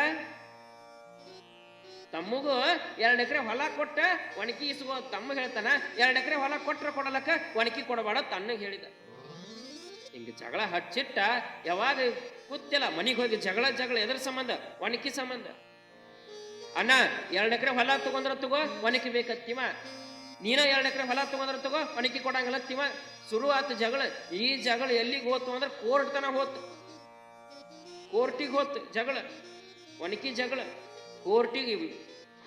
ತಮ್ಮಗೂ 2 ಎಕರೆ ಹೊಲ ಕೊಟ್ಟ ಒನಕಿ ಇಸ್ಕೋ. ತಮ್ಮ ಹೇಳ್ತಾನ 2 ಎಕರೆ ಹೊಲ ಕೊಟ್ರ ಕೊಡಲಕ್ಕ, ಒನಕಿ ಕೊಡಬೇಡ ತನ್ನಗೆ ಹೇಳಿದ. ಹಿಂಗ ಜಗಳ ಹಚ್ಚಿಟ್ಟ. ಯಾವಾಗ ಕೂತಿಲ್ಲ ಮನಿಗೆ ಹೋಗಿ ಜಗಳ ಎದ್ರ ಸಂಬಂಧ? ಒನಕಿ ಸಂಬಂಧ. ಅಣ್ಣ 2 ಎಕರೆ ಹೊಲ ತಗೊಂಡ್ರ ತಗೋ, ಒನಕಿ ಬೇಕತ್ತಿವ. ನೀನ 2 ಎಕರೆ ಹೊಲ ತಗೊಂಡ್ರ ತಗೋ, ಒನಕಿ ಕೊಡಂಗಲ್ಲತ್ತಿವ. ಶುರು ಆತು ಜಗಳ. ಈ ಜಗಳ ಎಲ್ಲಿಗೆ ಹೋತು ಅಂದ್ರೆ ಕೋರ್ಟ್ ತನ ಹೋತು. ಕೋರ್ಟಿಗೆ ಹೋತು ಜಗಳ, ಒನಕಿ ಜಗಳ. ಕೋರ್ಟಿಗೆ,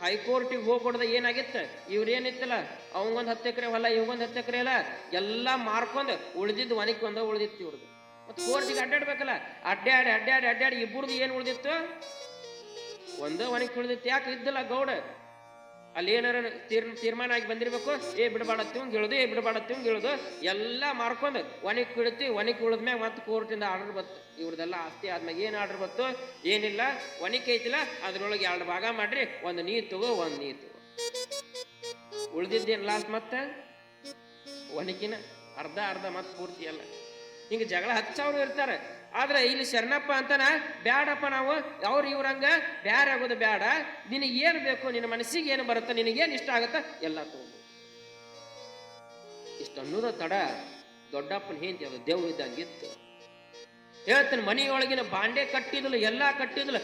ಹೈಕೋರ್ಟಿಗೆ ಹೋಗ್ಬಿಡ್ದ. ಏನಾಗಿತ್ತ? ಇವ್ರೇನಿತ್ತಲ್ಲ, ಅವಂಗೊಂದು 10 ಎಕರೆ ಹೊಲ, ಇವಂಗೊಂದು 10 ಎಕರೆ ಎಲ್ಲ ಎಲ್ಲ ಮಾರ್ಕೊಂಡು ಉಳಿದಿದ್ದು ಒನಕಿ ಒಂದ ಉಳಿದಿತ್ತು ಇವ್ರದ್ದು. ಮತ್ತೆ ಕೋರ್ಟಿಗೆ ಅಡ್ಡಾಡ್ಬೇಕಲ್ಲ, ಅಡ್ಡಾಡಿ ಇಬ್ಬರದು ಏನು ಉಳಿದಿತ್ತು? ಒಂದ ಒನಕಿ ಉಳಿದಿತ್ತು. ಯಾಕೆ ಇದ್ದಲ್ಲ ಗೌಡ? ಅಲ್ಲಿ ಏನಾರ ತೀರ್ಮಾನ ಆಗಿ ಬಂದಿರ್ಬೇಕು, ಬಿಡಬಾಡತ್ತಿವಂಗ ಹೇಳುದು, ಬಿಡಬಾಡತ್ತಿವಂಗ ಹೇಳುದು. ಎಲ್ಲ ಮಾರ್ಕೊಂಡು ಒನಕಿ ಇಡ್ತಿ. ಒನಕಿ ಉಳಿದ್ಮ್ಯಾಗ ಮತ್ತೆ ಕೋರ್ಟಿಂದ ಆರ್ಡರ್ ಬತ್ತು. ಇವ್ರದೆಲ್ಲ ಆಸ್ತಿ ಆದ್ಮ್ಯಾಗ ಏನು ಆರ್ಡರ್ ಬತ್ತು? ಏನಿಲ್ಲ, ಒನಕಿ ಐತಿಲ್ಲ, ಅದ್ರೊಳಗೆ 2 ಭಾಗ ಮಾಡ್ರಿ, ಒಂದು ನೀ ತಗೋ, ಒಂದು ನೀ ತಗೋ. ಉಳ್ದಿದ್ದೇನು ಲಾಸ್ಟ್? ಮತ್ತೆ ಒನಕಿನ ಅರ್ಧ ಮತ್ತೆ ಪೂರ್ತಿ ಅಲ್ಲ. ಹಿಂಗೆ ಜಗಳ ಹಚ್ಚವ್ರು ಇರ್ತಾರೆ. ಆದ್ರೆ ಇಲ್ಲಿ ಶರಣಪ್ಪ ಅಂತಾನ, ಬ್ಯಾಡಪ್ಪ, ನಾವು ಅವ್ರು ಇವ್ರಂಗ ಬ್ಯಾರೆ ಆಗೋದು ಬ್ಯಾಡ. ನಿನಗೆ ಏನು ಬೇಕು, ನಿನ್ನ ಮನಸ್ಸಿಗೆ ಏನು ಬರುತ್ತ, ನಿನಗೇನು ಇಷ್ಟ ಆಗತ್ತ ಎಲ್ಲ ತಗೊಂಡು. ಇಷ್ಟ ಅನ್ನೋದ ತಡ ದೊಡ್ಡಪ್ಪನ ಹೆಂಡತಿ ಅದು ದೇವ್ ಇದ್ದಂಗಿತ್ತು. ಹೇಳ್ತಾನೆ, ಮನೆಯೊಳಗಿನ ಬಾಂಡೆ ಕಟ್ಟಿದ್ಲು, ಎಲ್ಲಾ ಕಟ್ಟಿದ್ಲು.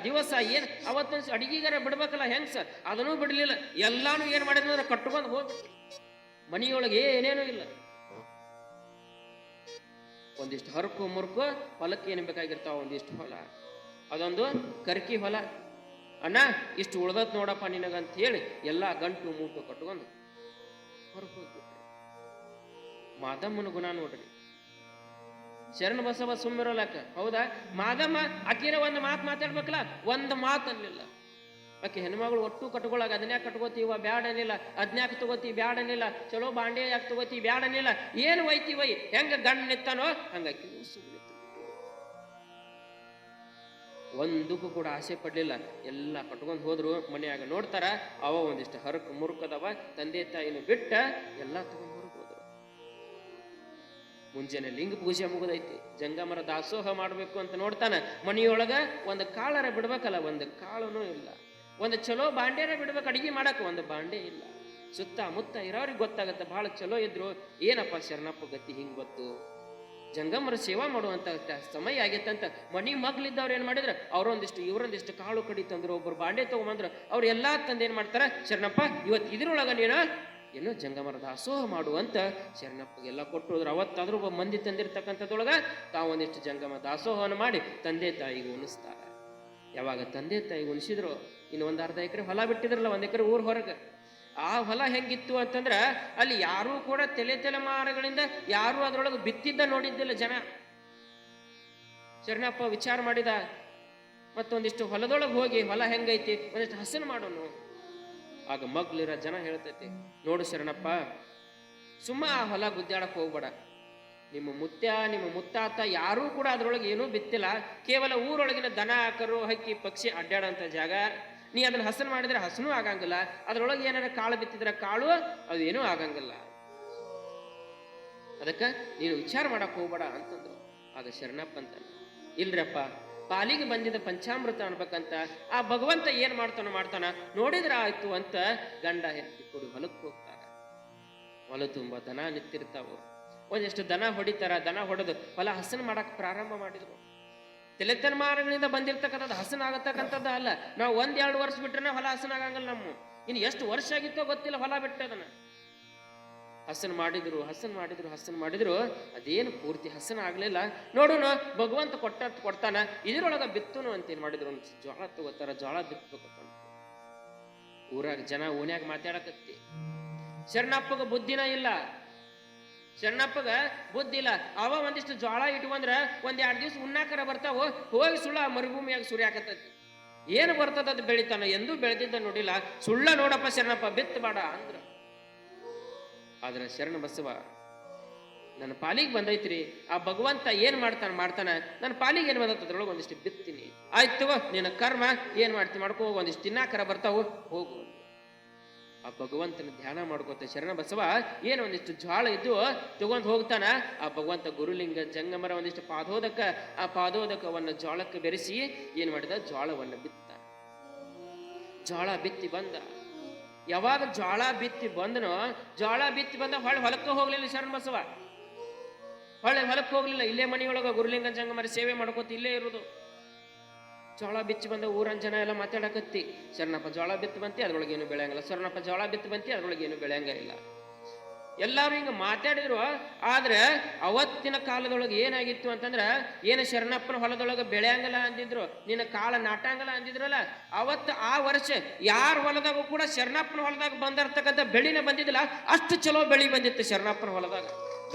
ದಿವಸ ಏನ್ ಅವತ್ತೊಂದು ಅಡಿಗೆಗಾರ ಬಿಡ್ಬೇಕಲ್ಲ ಹೆಂಗ್ಸ, ಅದನ್ನೂ ಬಿಡ್ಲಿಲ್ಲ. ಎಲ್ಲಾನು ಏನ್ ಮಾಡಿದ್ರೆ ಕಟ್ಕೊಂಡು ಹೋಗ್ಬಿಟ್ಟು. ಮನೆಯೊಳಗೆ ಏನೇನೂ ಇಲ್ಲ. ಒಂದಿಷ್ಟು ಹರಕು ಮುರುಕು ಹೊಲಕ್ಕೆ ಏನು ಬೇಕಾಗಿರ್ತಾವ, ಒಂದಿಷ್ಟು ಹೊಲ. ಅದೊಂದು ಕರ್ಕಿ ಹೊಲ. ಅಣ್ಣ ಇಷ್ಟು ಉಳ್ದತ್ ನೋಡಪ್ಪ ನಿನಗಂತ ಹೇಳಿ ಎಲ್ಲ ಗಂಟು ಮೂಟು ಕಟ್ಕೊಂಡು ಹೊರಗೆ ಹೋಗ್ಬಿಟ್ರಿ. ಮಾದಮ್ಮನ ಗುಣ ನೋಡ್ರಿ. ಶರಣ ಬಸವ ಸುಮ್ಮಿರೋಲಕ್ಕ, ಹೌದಾ? ಮಾದಮ್ಮ ಆಕಿನ ಒಂದು ಮಾತು ಮಾತಾಡ್ಬೇಕಲ್ಲ, ಒಂದು ಮಾತು ಅನ್ಲಿಲ್ಲ. ಆಕೆ ಹೆಣ್ಮಗಳು ಒಟ್ಟು ಕಟ್ಕೊಳಗ ಅದನ್ಯಾಕೆ ಕಟ್ಕೋತೀವ ಬ್ಯಾಡ ಅನಿಲ್ಲ, ಅದ್ನ್ಯಾಕೆ ತಗೋತಿ ಬ್ಯಾಡ ಅನಿಲ್ಲ, ಚಲೋ ಬಾಂಡೆ ಯಾಕೆ ತಗೋತಿ ಬ್ಯಾಡ ಅನಿಲ್ಲ, ಏನು ಒಯ್ತಿ ಒಯ್, ಹೆಂಗ ಗಂಡ ನಿತ್ತಾನೋ ಹಂಗಾಕಿ ಒಂದಕ್ಕೂ ಕೂಡ ಆಸೆ ಪಡ್ಲಿಲ್ಲ. ಎಲ್ಲ ಕಟ್ಕೊಂಡು ಹೋದ್ರು. ಮನೆಯಾಗ ನೋಡ್ತಾರ, ಅವ ಒಂದಿಷ್ಟು ಹರಕು ಮುರುಕದವ, ತಂದೆ ತಾಯಿನ ಬಿಟ್ಟ ಎಲ್ಲ ತಗೊಂಡು ಹೊರಗೆ ಹೋದ್ರು. ಮುಂಜಾನೆ ಲಿಂಗ ಪೂಜೆ ಮುಗಿದೈತಿ, ಜಂಗಮರ ದಾಸೋಹ ಮಾಡ್ಬೇಕು ಅಂತ ನೋಡ್ತಾನ. ಮನೆಯೊಳಗ ಒಂದು ಕಾಳರ ಬಿಡ್ಬೇಕಲ್ಲ, ಒಂದು ಕಾಳನೂ ಇಲ್ಲ. ಒಂದು ಚಲೋ ಬಾಂಡೆರ ಬಿಡ್ಬೇಕು ಅಡಿಗೆ ಮಾಡಕ್, ಒಂದು ಬಾಂಡೆ ಇಲ್ಲ. ಸುತ್ತಮುತ್ತ ಇರೋರಿಗೆ ಗೊತ್ತಾಗತ್ತೆ, ಬಹಳ ಚಲೋ ಇದ್ರು. ಏನಪ್ಪ ಶರಣಪ್ಪ ಗತಿ ಹಿಂಗ್ ಗೊತ್ತು, ಜಂಗಮರ ಸೇವಾ ಮಾಡುವಂತ ಸಮಯ ಆಗೈತಂತ ಮನಿ ಮಗ್ಲಿದ್ದವ್ರು ಏನ್ ಮಾಡಿದ್ರ, ಅವ್ರೊಂದಿಷ್ಟು ಇವ್ರೊಂದಿಷ್ಟು ಕಾಳು ಕಡಿ ತಂದ್ರು, ಒಬ್ಬರು ಬಾಂಡೆ ತಗೊಂಬಂದ್ರು. ಅವ್ರು ಎಲ್ಲಾ ತಂದು ಏನ್ ಮಾಡ್ತಾರ, ಶರಣಪ್ಪ ಇವತ್ತು ಇದ್ರೊಳಗ ನೀನು ಏನು ಜಂಗಮರ ದಾಸೋಹ ಮಾಡುವಂತ ಶರಣಪ್ಪಗೆಲ್ಲ ಕೊಟ್ಟು ಹೋದ್ರು. ಅವತ್ತಾದ್ರೂ ಒಬ್ಬ ಮಂದಿ ತಂದಿರ್ತಕ್ಕಂಥದ್ರೊಳಗ ತಾವೊಂದಿಷ್ಟು ಜಂಗಮ ದಾಸೋಹವನ್ನು ಮಾಡಿ ತಂದೆ ತಾಯಿಗೆ ಉಣಿಸ್ತಾರ. ಯಾವಾಗ ತಂದೆ ತಾಯಿಗೆ ಉಣಿಸಿದ್ರು, ಇನ್ನು ಒಂದು 1/2 ಎಕರೆ ಹೊಲ ಬಿಟ್ಟಿದ್ರಲ್ಲ, 1 ಎಕರೆ ಊರ್ ಹೊರಗೆ. ಆ ಹೊಲ ಹೆಂಗಿತ್ತು ಅಂತಂದ್ರ, ಅಲ್ಲಿ ಯಾರೂ ಕೂಡ ತಲೆಮಾರುಗಳಿಂದ ಯಾರು ಅದ್ರೊಳಗೆ ಬಿತ್ತಿದ್ದ ನೋಡಿದ್ದಿಲ್ಲ ಜನ. ಶರಣಪ್ಪ ವಿಚಾರ ಮಾಡಿದ, ಮತ್ತೊಂದಿಷ್ಟು ಹೊಲದೊಳಗೆ ಹೋಗಿ ಹೊಲ ಹೆಂಗೈತಿ ಒಂದಿಷ್ಟು ಹಸನು ಮಾಡೋನು. ಆಗ ಮಗ್ಲಿರ ಜನ ಹೇಳ್ತೈತಿ, ನೋಡು ಶರಣಪ್ಪ, ಸುಮ್ಮ ಆ ಹೊಲ ಗುದ್ದಾಡಕ್ ಹೋಗ್ಬೇಡ. ನಿಮ್ಮ ನಿಮ್ಮ ಮುತ್ತಾತ ಯಾರೂ ಕೂಡ ಅದ್ರೊಳಗೆ ಏನೂ ಬಿತ್ತಿಲ್ಲ. ಕೇವಲ ಊರೊಳಗಿನ ದನ ಕರು ಹಕ್ಕಿ ಪಕ್ಷಿ ಅಡ್ಡಾಡಂತ ಜಾಗ. ನೀ ಅದನ್ನ ಹಸನು ಮಾಡಿದ್ರೆ ಹಸನೂ ಆಗಂಗಿಲ್ಲ, ಅದ್ರೊಳಗೆ ಏನಾರ ಕಾಳು ಬಿತ್ತಿದ್ರೆ ಕಾಳು ಅದು ಏನೂ ಆಗಂಗಿಲ್ಲ. ಅದಕ್ಕ ನೀನು ವಿಚಾರ ಮಾಡಕ್ ಹೋಗ್ಬೇಡ ಅಂತಂದ್ರು. ಆಗ ಶರಣಪ್ಪ ಅಂತ, ಇಲ್ರಪ್ಪ, ಪಾಲಿಗೆ ಬಂದಿದ್ದ ಪಂಚಾಮೃತ ಅನ್ಬೇಕಂತ ಆ ಭಗವಂತ ಏನ್ ಮಾಡ್ತಾನ ನೋಡಿದ್ರ ಆಯ್ತು ಅಂತ ಗಂಡ ಹೆಂಡತಿ ಕೂಡಿ ಹೊಲಕ್ಕೆ ಹೋಗ್ತಾರ. ಹೊಲ ತುಂಬ ದನ ನಿಂತಿರ್ತಾವ. ಒಂದಿಷ್ಟು ದನ ಹೊಡಿತಾರ. ದನ ಹೊಡೆದು ಹೊಲ ಹಸನು ಮಾಡಕ್ ಪ್ರಾರಂಭ ಮಾಡಿದ್ರು. ತಲೆತನ್ಮಾರಗಳಿಂದ ಬಂದಿರ್ತಕ್ಕಂಥದ್ದು ಹಸನ ಆಗತಕ್ಕಂಥದ್ದು ಅಲ್ಲ. ನಾವು 1-2 ವರ್ಷ ಬಿಟ್ರೆ ಹೊಲ ಹಸನ ಆಗಂಗಿಲ್ಲ. ನಮ್ಮ ಇನ್ನು ಎಷ್ಟು ವರ್ಷ ಆಗಿತ್ತೋ ಗೊತ್ತಿಲ್ಲ ಹೊಲ ಬಿಟ್ಟದನ್ನ. ಹಸನ್ ಮಾಡಿದ್ರು ಅದೇನು ಪೂರ್ತಿ ಹಸನ ಆಗ್ಲಿಲ್ಲ. ನೋಡೋಣ ಭಗವಂತ ಕೊಡ್ತಾನ, ಇದ್ರೊಳಗ ಬಿತ್ತುನು ಅಂತೇನ್ ಮಾಡಿದ್ರು, ಒಂದು ಜೋಳ ತಗೋತಾರ, ಜೋಳ ಬಿತ್ತಬೇಕಂತ. ಊರಾಗ ಜನ ಓನ್ಯಾಗ ಮಾತಾಡಕತ್ತಿ. ಶರಣಪ್ಪಗ ಬುದ್ಧಿನ ಇಲ್ಲ. ಅವ ಒಂದಿಷ್ಟು ಜೋಳ ಇಟ್ಕೊಂಡ್ರ 1-2 ದಿವ್ಸ ಉಣ್ಣಾಕರ ಬರ್ತಾವ. ಹೋಗಿ ಸುಳ್ಳ ಮರುಭೂಮಿಯಾಗ ಸುರಿಯಾಕತ್ತೈತಿ. ಏನು ಬರ್ತದ ಅದು ಬೆಳಿತಾನ, ಎಂದೂ ಬೆಳೆದಿದ್ದ ನೋಡಿಲ್ಲ. ಸುಳ್ಳ ನೋಡಪ್ಪ ಶರಣಪ್ಪ, ಬಿತ್ತಬೇಡ ಅಂದ್ರ. ಆದ್ರೆ ಶರಣ ಬಸವ, ನನ್ನ ಪಾಲಿಗೆ ಬಂದೈತ್ರಿ, ಆ ಭಗವಂತ ಏನ್ ಮಾಡ್ತಾನ, ನನ್ನ ಪಾಲಿಗೆ ಏನ್ ಬಂದೈತೆ ಅದ್ರೊಳಗೆ ಒಂದಿಷ್ಟು ಬಿತ್ತೀನಿ. ಆಯ್ತು ನಿನ್ನ ಕರ್ಮ, ಏನ್ ಮಾಡ್ತೀನಿ ಮಾಡ್ಕೋ, ಒಂದಿಷ್ಟು ತಿನ್ನಾಕರ ಬರ್ತಾವು, ಹೋಗು. ಆ ಭಗವಂತನ ಧ್ಯಾನ ಮಾಡ್ಕೋತ ಶರಣ ಬಸವ ಏನು ಒಂದಿಷ್ಟು ಜ್ವಾಳ ಇದ್ದು ತಗೊಂಡ್ ಹೋಗ್ತಾನ. ಆ ಭಗವಂತ ಗುರುಲಿಂಗ ಜಂಗಮರ ಒಂದಿಷ್ಟು ಆ ಪಾದೋದಕವನ್ನ ಜ್ವಾಳಕ್ಕೆ ಬೆರೆಸಿ ಏನ್ ಮಾಡಿದ, ಜ್ವಾಳವನ್ನ ಬಿತ್ತ. ಜ್ವಾಳ ಬಿತ್ತಿ ಬಂದ. ಯಾವಾಗ ಜ್ವಾಳ ಬಿತ್ತಿ ಬಂದನೋ, ಹೊಳೆ ಹೊಲಕ್ಕೆ ಹೋಗ್ಲಿಲ್ಲ ಶರಣ ಬಸವ. ಹೊಲಕ್ಕೆ ಹೋಗ್ಲಿಲ್ಲ, ಇಲ್ಲೇ ಮನೆಯೊಳಗ ಗುರುಲಿಂಗ ಜಂಗಮರ ಸೇವೆ ಮಾಡ್ಕೋತ ಇಲ್ಲೇ ಇರುವುದು. ಜೋಳ ಬಿಚ್ಚಿ ಬಂದ ಊರನ್ ಜನ ಎಲ್ಲ ಮಾತಾಡಕತ್ತಿ, ಶರಣಪ್ಪ ಜೋಳ ಬಿತ್ತು ಬಂತಿ ಅದ್ರೊಳಗೇನು ಬೆಳೆಯಂಗಿಲ್ಲ, ಶರಣಪ್ಪ ಜೋಳ ಬಿತ್ತು ಬಂತಿ ಅದ್ರೊಳಗೇನು ಬೆಳೆಯಂಗಿಲ್ಲ. ಎಲ್ಲಾರು ಹಿಂಗ ಮಾತಾಡಿದ್ರು. ಆದ್ರೆ ಅವತ್ತಿನ ಕಾಲದೊಳಗೆ ಏನಾಗಿತ್ತು ಅಂತಂದ್ರ, ಏನು ಶರಣಪ್ಪನ ಹೊಲದೊಳಗೆ ಬೆಳೆಯಂಗಲ್ಲ ಅಂದಿದ್ರು, ನಿನ್ನ ಕಾಳ ನಾಟಂಗಲ್ಲ ಅಂದಿದ್ರಲ್ಲ, ಅವತ್ತು ಆ ವರ್ಷ ಯಾರ ಹೊಲದಾಗೂ ಕೂಡ ಶರಣಪ್ಪನ ಹೊಲದಾಗ ಬಂದಿರ್ತಕ್ಕಂಥ ಬೆಳಿನ ಬಂದಿದ್ದಿಲ್ಲ. ಅಷ್ಟು ಚಲೋ ಬೆಳಿ ಬಂದಿತ್ತು ಶರಣಪ್ಪನ ಹೊಲದಾಗ.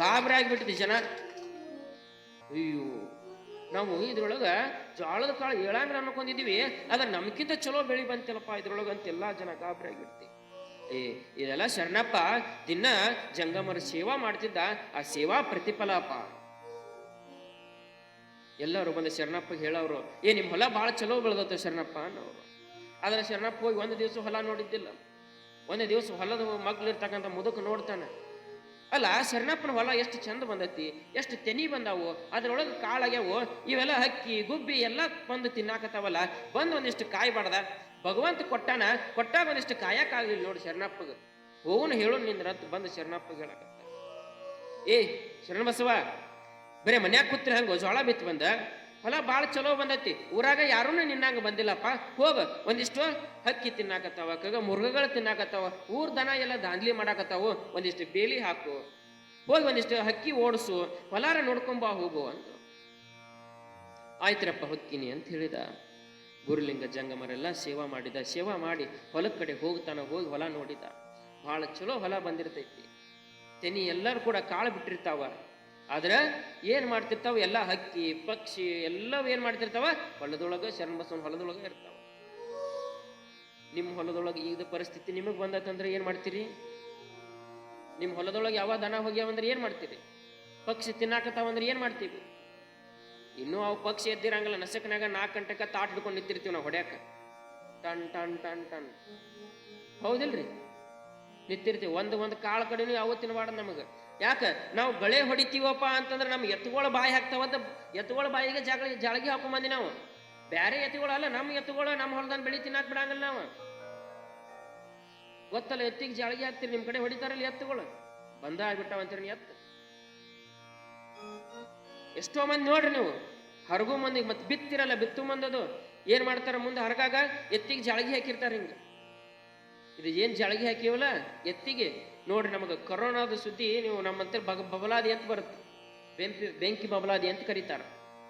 ಗಾಬರಿ ಆಗಿಬಿಟ್ಟಿದ್ವಿ ಜನ. ಅಯ್ಯೋ, ನಾವು ಇದ್ರೊಳಗ ಜೋಳದ ಕಾಳು ಏಳಂಗ್ರ ಅನ್ಕೊಂಡಿದೀವಿ, ಅದ್ರ ನಮ್ಗಿಂತ ಚಲೋ ಬೆಳಿ ಬಂತಿಲ್ಲಪ್ಪ ಇದ್ರೊಳಗ ಅಂತ ಎಲ್ಲಾ ಜನ ಗಾಬರಿ ಆಗಿಬಿಡ್ತಿ. ಇದೆಲ್ಲ ಶರಣಪ್ಪ ದಿನ ಜಂಗಮರ ಸೇವಾ ಮಾಡ್ತಿದ್ದ, ಆ ಸೇವಾ ಪ್ರತಿಫಲಪ್ಪ. ಎಲ್ಲರೂ ಬಂದ ಶರಣಪ್ಪ ಹೇಳವ್ರು, ನಿಮ್ ಹೊಲ ಭಾಳ ಚಲೋ ಬೆಳೆದತ್ತ ಶರಣಪ್ಪ ಅನ್ನೋರು. ಆದ್ರೆ ಶರಣಪ್ಪ ಹೋಗಿ 1 ದಿವಸ ಹೊಲ ನೋಡಿದ್ದಿಲ್ಲ. 1 ದಿವಸ ಹೊಲದ ಮಗ್ಲಿರ್ತಕ್ಕಂಥ ಮುದುಕ ನೋಡ್ತಾನೆ. ಅಲ್ಲ, ಶರಣಪ್ಪನ ಹೊಲ ಎಷ್ಟು ಚಂದ ಬಂದೈತಿ, ಎಷ್ಟು ತೆನಿ ಬಂದಾವು, ಅದ್ರೊಳಗೆ ಕಾಳಾಗ್ಯಾವು, ಇವೆಲ್ಲ ಹಕ್ಕಿ ಗುಬ್ಬಿ ಎಲ್ಲ ಬಂದು ತಿನ್ನಾಕತ್ತಾವಲ್ಲ, ಬಂದು ಒಂದಿಷ್ಟು ಕಾಯಿ ಬಾಡ್ದ. ಭಗವಂತ ಕೊಟ್ಟಾಗ ಒಂದಿಷ್ಟು ಕಾಯಕ್ಕಾಗಲಿಲ್ಲ ನೋಡಿ ಶರಣಪ್ಪಗ. ಹೋಗುನು ಹೇಳು ನಿಂದ್ರಂತ ಬಂದು ಶರಣಪ್ಪಗೆ ಹೇಳಕತ್ತ. ಶರಣ ಬಸವ, ಬರೇ ಮನ್ಯಾಗ ಕೂತ್ರಿ ಹಂಗ ಜೋಳ ಬಿತ್ತು ಬಂದ, ಹೊಲ ಭಾಳ ಚಲೋ ಬಂದೈತಿ, ಊರಾಗ ಯಾರೂ ನಿನ್ನಂಗ ಬಂದಿಲ್ಲಪ್ಪ. ಹೋಗ ಒಂದಿಷ್ಟು ಹಕ್ಕಿ ತಿನ್ನಾಕತ್ತಾವ, ಮುರುಗಗಳು ತಿನ್ನಾಕತ್ತಾವ, ಊರ್ ದನ ಎಲ್ಲ ದಾಂದ್ಲಿ ಮಾಡಾಕತ್ತಾವು, ಒಂದಿಷ್ಟು ಬೇಲಿ ಹಾಕು, ಹೋಗಿ ಒಂದಿಷ್ಟು ಹಕ್ಕಿ ಓಡಿಸು, ಹೊಲಾರ ನೋಡ್ಕೊಂಬಾ ಹೋಗು ಅಂತ. ಆಯ್ತ್ರಪ್ಪ ಹೊಕ್ಕಿನಿ ಅಂತ ಹೇಳಿದ. ಗುರುಲಿಂಗ ಜಂಗಮರೆಲ್ಲ ಸೇವಾ ಮಾಡಿ ಹೊಲದ ಕಡೆ ಹೋಗ್ತಾನ. ಹೋಗಿ ಹೊಲ ನೋಡಿದ, ಭಾಳ ಚಲೋ ಹೊಲ ಬಂದಿರ್ತೈತಿ. ತೆನಿ ಎಲ್ಲರೂ ಕೂಡ ಕಾಳು ಬಿಟ್ಟಿರ್ತಾವ. ಆದ್ರೆ ಏನ್ ಮಾಡ್ತಿರ್ತಾವ, ಎಲ್ಲ ಹಕ್ಕಿ ಪಕ್ಷಿ ಎಲ್ಲವೂ ಏನ್ ಮಾಡ್ತಿರ್ತಾವ, ಹೊಲದೊಳಗ ಶರಣ ಬಸವನ ಹೊಲದೊಳಗ ಇರ್ತಾವ. ನಿಮ್ಮ ಹೊಲದೊಳಗೆ ಈಗ ಪರಿಸ್ಥಿತಿ ನಿಮಗ್ ಬಂದತ್ತಂದ್ರೆ ಏನ್ ಮಾಡ್ತೀರಿ? ನಿಮ್ಮ ಹೊಲದೊಳಗೆ ಯಾವ ದನ ಹೋಗ್ಯಾವಂದ್ರೆ ಏನ್ ಮಾಡ್ತೀರಿ? ಪಕ್ಷಿ ತಿನ್ನಾಕತ್ತಾವಂದ್ರೆ ಏನ್ ಮಾಡ್ತೀವಿ? ಇನ್ನೂ ಅವು ಪಕ್ಷಿ ಎದ್ದಿರಂಗಲ್ಲ, ನಸಕ್ನಾಗ 4 ಗಂಟೆಗೆ ತಾಟ್ ಹಿಡ್ಕೊಂಡು ನಿಂತಿರ್ತೀವಿ ನಾವು ಹೊಡ್ಯಾಕ. ಟನ್ ಟನ್ ಟನ್ ಟನ್, ಹೌದಿಲ್ರಿ? ನಿಂತಿರ್ತೀವಿ. ಒಂದು ಕಾಳು ಕಡೆನೂ ಯಾವ ತಿನ್ಬಾರ್ದು ನಮಗೆ. ಯಾಕ? ನಾವು ಗಳೆ ಹೊಡಿತೀವಪ್ಪ ಅಂತಂದ್ರೆ ನಮ್ಗೆ ಎತ್ತುಗಳ ಬಾಯಿ ಹಾಕ್ತಾವಂತ ಎತ್ತುಗಳ ಬಾಯಿಗೆ ಜಾಳಗಿ ಹಾಕೊಂಬಂದಿ ನಾವು. ಬ್ಯಾರೆ ಎತ್ತುಗಳಲ್ಲ, ನಮ್ಮ ಎತ್ತುಗಳು ನಮ್ಮ ಹೊಲದಲ್ಲಿ ಬೆಳಿ ತಿನ್ನಾಕ್ ಬಿಡಂಗಿಲ್ಲ ನಾವು. ಗೊತ್ತಲ್ಲ, ಎತ್ತಿಗೆ ಜಾಳಗಿ ಹಾಕ್ತೀರಿ, ನಿಮ್ ಕಡೆ ಹೊಡಿತಾರಲ್ಲ ಎತ್ತುಗಳು. ಬಂದ ಆಗ್ಬಿಟ್ಟಾವಂತೀರಿ ಎತ್ತು. ಎಷ್ಟೋ ಮಂದಿ ನೋಡ್ರಿ ನೀವು, ಹರಗು ಮಂದಿಗೆ ಮತ್ತೆ ಬಿತ್ತಿರಲ್ಲ, ಬಿತ್ತು ಮಂದದು ಏನ್ ಮಾಡ್ತಾರ, ಮುಂದೆ ಹರಗಾಗ ಎತ್ತಿಗೆ ಜಾಳಗಿ ಹಾಕಿರ್ತಾರ. ಹಿಂಗ ಇದು ಏನ್ ಜಾಳಗಿ ಹಾಕಿವಲ್ಲ ಎತ್ತಿಗೆ, ನೋಡ್ರಿ ನಮಗೆ ಕೊರೋನಾದ ಸುದ್ದಿ ನೀವು ನಮ್ಮಂತ ಬಬಲಾದಿ ಅಂತ ಬರುತ್ತೆ, ಬೆಂಕಿ ಬಬಲಾದಿ ಅಂತ ಕರೀತಾರ.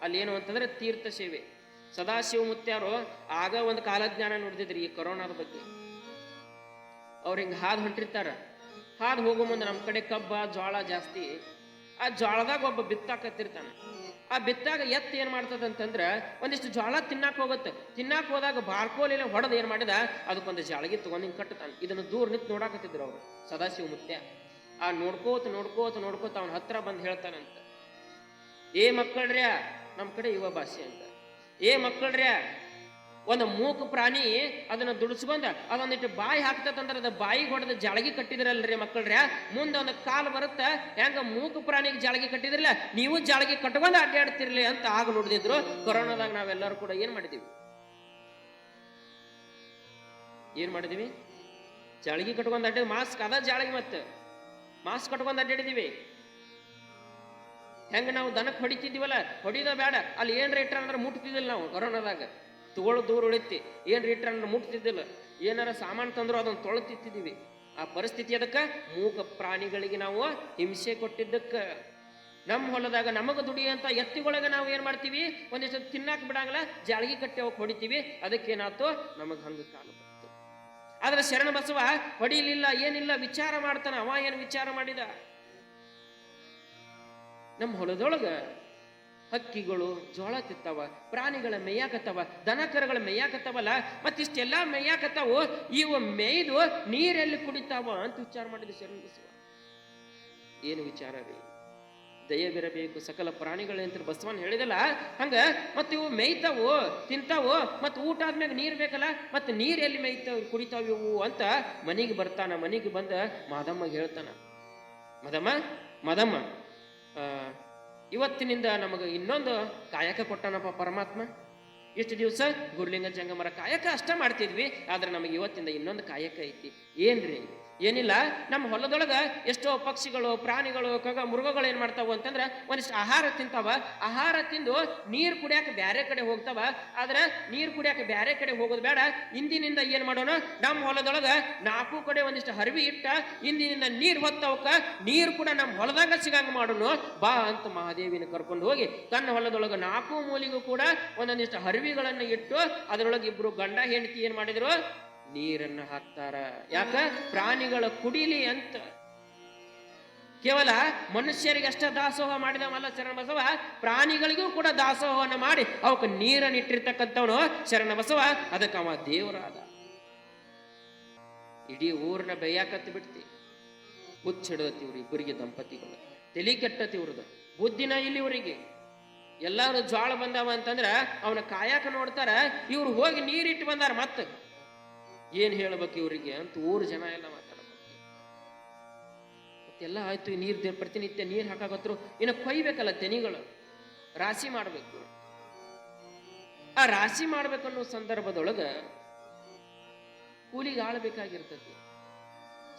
ಅಲ್ಲಿ ಏನು ಅಂತಂದ್ರೆ ತೀರ್ಥ ಸೇವೆ. ಸದಾಶಿವ ಮುತ್ಯಾರು ಆಗ ಒಂದು ಕಾಲಜ್ಞಾನ ನೋಡಿದ್ರಿ ಈ ಕೊರೋನಾದ ಬಗ್ಗೆ. ಅವ್ರು ಹಿಂಗ ಹಾದು ಹೊಂಟಿರ್ತಾರ. ಹಾದು ಹೋಗೋ ಮುಂದೆ ನಮ್ಮ ಕಡೆ ಕಬ್ಬ ಜೋಳ ಜಾಸ್ತಿ. ಆ ಜೋಳದಾಗ ಒಬ್ಬ ಬಿತ್ತಾಕತ್ತಿರ್ತಾನೆ. ಆ ಬಿತ್ತಾಗ ಎತ್ತು ಏನ್ ಮಾಡ್ತದಂತಂದ್ರ ಒಂದಿಷ್ಟು ಜ್ವಾಳ ತಿನ್ನಾಕ್ ಹೋಗುತ್ತೆ. ತಿನ್ನಾಕ್ ಹೋದಾಗ ಬಾರ್ಕೋಲಿನ ಹೊಡೆದು ಏನ್ ಮಾಡಿದ ಅದಕ್ಕೊಂದು ಜಾಳಗಿ ತಗೊಂಡ್ ಹಿಂಗ್ ಕಟ್ಟತಾನ. ಇದನ್ನ ದೂರ ನಿಂತು ನೋಡಾಕತ್ತಿದ್ರು ಅವ್ರು ಸದಾಶಿವ ಮುತ್ಯ. ಆ ನೋಡ್ಕೋತ ನೋಡ್ಕೋತ ನೋಡ್ಕೋತ ಅವನ ಹತ್ರ ಬಂದು ಹೇಳ್ತಾನಂತ, ಏ ಮಕ್ಕಳ್ರ್ಯಾ, ನಮ್ ಕಡೆ ಯುವ ಭಾಷೆ ಅಂತ, ಏ ಮಕ್ಕಳ್ರ್ಯಾ, ಒಂದು ಮೂಕ ಪ್ರಾಣಿ ಅದನ್ನ ದುಡಿಸ್ಕೊಂಡ ಅದೊಂದಿಟ್ಟು ಬಾಯಿ ಹಾಕ್ತಂದ್ರ ಅದ ಬಾಯಿಗೆ ಹೊಡೆದ ಜಾಳಗಿ ಕಟ್ಟಿದ್ರಲ್ರಿ ಮಕ್ಕಳ್ರ್ಯಾ, ಮುಂದೆ ಒಂದು ಕಾಲು ಬರುತ್ತ ಹೆಂಗ ಮೂಕ ಪ್ರಾಣಿಗೆ ಜಾಳಗಿ ಕಟ್ಟಿದ್ರಲ್ಲ ನೀವು ಜಾಳಗಿ ಕಟ್ಕೊಂಡ್ ಅಡ್ಡಾಡ್ತಿರ್ಲಿ ಅಂತ ಆಗ ನೋಡಿದ್ರು. ಕೊರೋನಾದಾಗ ನಾವೆಲ್ಲರೂ ಕೂಡ ಏನ್ ಮಾಡಿದೀವಿ ಜಾಳಗಿ ಕಟ್ಕೊಂಡ್ ಅಡ್ಡ ಮಾಸ್ಕ್ ಅದ ಜಾಳಗಿ ಮತ್ತೆ ಮಾಸ್ಕ್ ಕಟ್ಕೊಂಡ್ ಅಡ್ಡಾಡಿದೀವಿ. ಹೆಂಗ ನಾವು ದನಕ್ಕೆ ಹೊಡಿತಿದ್ದೀವಲ್ಲ, ಹೊಡಿದ ಬೇಡ, ಅಲ್ಲಿ ಏನ್ ರೇಟ್ರ ಅಂದ್ರೆ ಮುಟ್ತಿದ್ದಿಲ್ಲ ನಾವು ಕೊರೋನಾದಾಗ. ತಗೊಳ್ಳೋ ದೂರ ಉಳಿತಿ, ಏನ್ ರೇಟ್ರ ಅಂದ್ರೆ ಮುಟ್ತಿದ್ದಿಲ್ಲ. ಏನಾರ ಸಾಮಾನು ತಂದ್ರು ಅದನ್ನ ತೊಳೆತಿತ್ತಿದ್ದೀವಿ. ಆ ಪರಿಸ್ಥಿತಿ ಅದಕ್ಕ ಮೂಕ ಪ್ರಾಣಿಗಳಿಗೆ ನಾವು ಹಿಂಸೆ ಕೊಟ್ಟಿದ್ದಕ್ಕ. ನಮ್ಮ ಹೊಲದಾಗ ನಮಗ ದುಡಿಯಂತ ಎತ್ತಿಗೊಳಗ ನಾವು ಏನ್ ಮಾಡ್ತೀವಿ, ಒಂದಿಷ್ಟು ತಿನ್ನಾಕ್ ಬಿಡಂಗಿಲ್ಲ, ಜಾಳಗಿ ಕಟ್ಟಿ ಹೋಗಿ ಹೊಡಿತೀವಿ. ಅದಕ್ಕೇನಾಯ್ತು, ನಮಗ್ ಹಂಗ ಕಾಲ ಬಂತು. ಆದ್ರೆ ಶರಣ ಬಸವ ಹೊಡಿಲಿಲ್ಲ, ಏನಿಲ್ಲ, ವಿಚಾರ ಮಾಡ್ತಾನ. ಅವ ಏನು ವಿಚಾರ ಮಾಡಿದ, ನಮ್ಮ ಹೊಲದೊಳಗ ಹಕ್ಕಿಗಳು ಜೋಳ ತಿತ್ತಾವ, ಪ್ರಾಣಿಗಳ ಮೇಯಾಕತ್ತಾವ, ದನ ಕರುಗಳ ಮೇಯಾಕತ್ತಾವಲ್ಲ, ಮತ್ತಿಷ್ಟೆಲ್ಲಾ ಮೇಯಾಕತ್ತಾವು, ಇವು ಮೇಯ್ದು ನೀರೆಲ್ಲಿ ಕುಡಿತಾವ ಅಂತ ವಿಚಾರ ಮಾಡಿದ ಶರಣ ಬಸವ. ಏನು ವಿಚಾರ ರೀ, ದಯವಿರಬೇಕು ಸಕಲ ಪ್ರಾಣಿಗಳಂತ ಬಸವನ್ ಹೇಳಿದಲ್ಲ. ಹಂಗ ಮತ್ತ ಇವು ಮೇಯ್ತಾವು, ತಿಂತಾವು, ಮತ್ ಊಟ ಆದ್ಮ್ಯಾಗ ನೀರ್ ಬೇಕಲ್ಲ, ಮತ್ ನೀರ್ ಎಲ್ಲಿ ಮೇಯ್ತಾವ ಕುಡಿತಾವ ಇವು ಅಂತ ಮನಿಗೆ ಬರ್ತಾನ. ಮನಿಗೆ ಬಂದ ಮಾದಮ್ಮಗೆ ಹೇಳ್ತಾನ, ಮದಮ್ಮ ಇವತ್ತಿನಿಂದ ನಮಗ ಇನ್ನೊಂದು ಕಾಯಕ ಕೊಟ್ಟಾನಪ್ಪ ಪರಮಾತ್ಮ. ಇಷ್ಟು ದಿವಸ ಗುರುಲಿಂಗ ಜಂಗಮರ ಕಾಯಕ ಅಷ್ಟ ಮಾಡ್ತಿದ್ವಿ, ಆದ್ರೆ ನಮಗೆ ಇವತ್ತಿಂದ ಇನ್ನೊಂದು ಕಾಯಕ ಐತಿ. ಏನ್ರಿ? ಏನಿಲ್ಲ, ನಮ್ಮ ಹೊಲದೊಳಗ ಎಷ್ಟೋ ಪಕ್ಷಿಗಳು, ಪ್ರಾಣಿಗಳು, ಮೃಗಗಳು ಏನ್ ಮಾಡ್ತಾವ ಅಂತಂದ್ರ ಒಂದಿಷ್ಟು ಆಹಾರ ತಿಂತಾವ. ಆಹಾರ ತಿಂದು ನೀರ್ ಕುಡಿಯಾಕ ಬ್ಯಾರೆ ಕಡೆ ಹೋಗ್ತಾವ. ಆದ್ರೆ ನೀರ್ ಕುಡಿಯಾಕ ಬ್ಯಾರೆ ಕಡೆ ಹೋಗೋದು ಬೇಡ, ಇಂದಿನಿಂದ ಏನ್ ಮಾಡೋಣ, ನಮ್ಮ ಹೊಲದೊಳಗ 4 ಕಡೆ ಒಂದಿಷ್ಟು ಹರಿವಿ ಇಟ್ಟ ಇಂದಿನಿಂದ ನೀರ್ ಹೊತ್ತವಕ್ಕ ನೀರ್ ಕೂಡ ನಮ್ಮ ಹೊಲದಾಗ ಸಿಗಂಗ ಮಾಡೋಣ ಬಾ ಅಂತ ಮಹಾದೇವಿನ ಕರ್ಕೊಂಡು ಹೋಗಿ ತನ್ನ ಹೊಲದೊಳಗ 4 ಮೂಲಿಗೂ ಕೂಡ ಒಂದೊಂದಿಷ್ಟು ಹರಿವಿಗಳನ್ನ ಇಟ್ಟು ಅದರೊಳಗೆ ಇಬ್ರು ಗಂಡ ಹೆಂಡತಿ ಏನ್ ಮಾಡಿದ್ರು, ನೀರನ್ನ ಹಾಕ್ತಾರ. ಯಾಕ? ಪ್ರಾಣಿಗಳ ಕುಡಿಲಿ ಅಂತ. ಕೇವಲ ಮನುಷ್ಯರಿಗೆ ಅಷ್ಟ ದಾಸೋಹ ಮಾಡಿದವಲ್ಲ ಶರಣ ಬಸವ, ಪ್ರಾಣಿಗಳಿಗೂ ಕೂಡ ದಾಸೋಹವನ್ನ ಮಾಡಿ ಅವಕ್ಕೆ ನೀರನ್ನ ಇಟ್ಟಿರ್ತಕ್ಕಂಥವನು ಶರಣ ಬಸವ. ಅದಕ್ಕೆ ಅವ ದೇವರಾದ. ಇಡೀ ಊರನ್ನ ಬೇಯಾಕತ್ತಿ ಬಿಡ್ತಿ. ಹುಚ್ಚಿಡತಿವ್ರಿ ಇಬ್ಬರಿಗೆ ದಂಪತಿಗಳು, ತಲಿ ಕೆಟ್ಟತಿವ್ರದ ಬುದ್ಧಿನ ಇಲ್ಲಿ ಇವರಿಗೆ. ಎಲ್ಲಾರು ಜ್ವಾಳ ಬಂದಾವ ಅಂತಂದ್ರ ಅವನ ಕಾಯಕ ನೋಡ್ತಾರ, ಇವ್ರು ಹೋಗಿ ನೀರಿಟ್ಟು ಬಂದಾರ. ಮತ್ತ ಏನ್ ಹೇಳ್ಬೇಕು ಇವ್ರಿಗೆ ಅಂತ ಊರು ಜನ ಎಲ್ಲ ಮಾತಾಡ್ಬೇಕು. ಮತ್ತೆಲ್ಲ ಆಯ್ತು, ನೀರ್ ಪ್ರತಿನಿತ್ಯ ನೀರ್ ಹಾಕಾಕತ್ರು. ಇನ್ನು ಕೊಯ್ಬೇಕಲ್ಲ, ತೆನಿಗಳು ರಾಶಿ ಮಾಡ್ಬೇಕು. ಆ ರಾಶಿ ಮಾಡ್ಬೇಕನ್ನೋ ಸಂದರ್ಭದೊಳಗ ಕೂಲಿಗೆ ಆಳ್ಬೇಕಾಗಿರ್ತತಿ.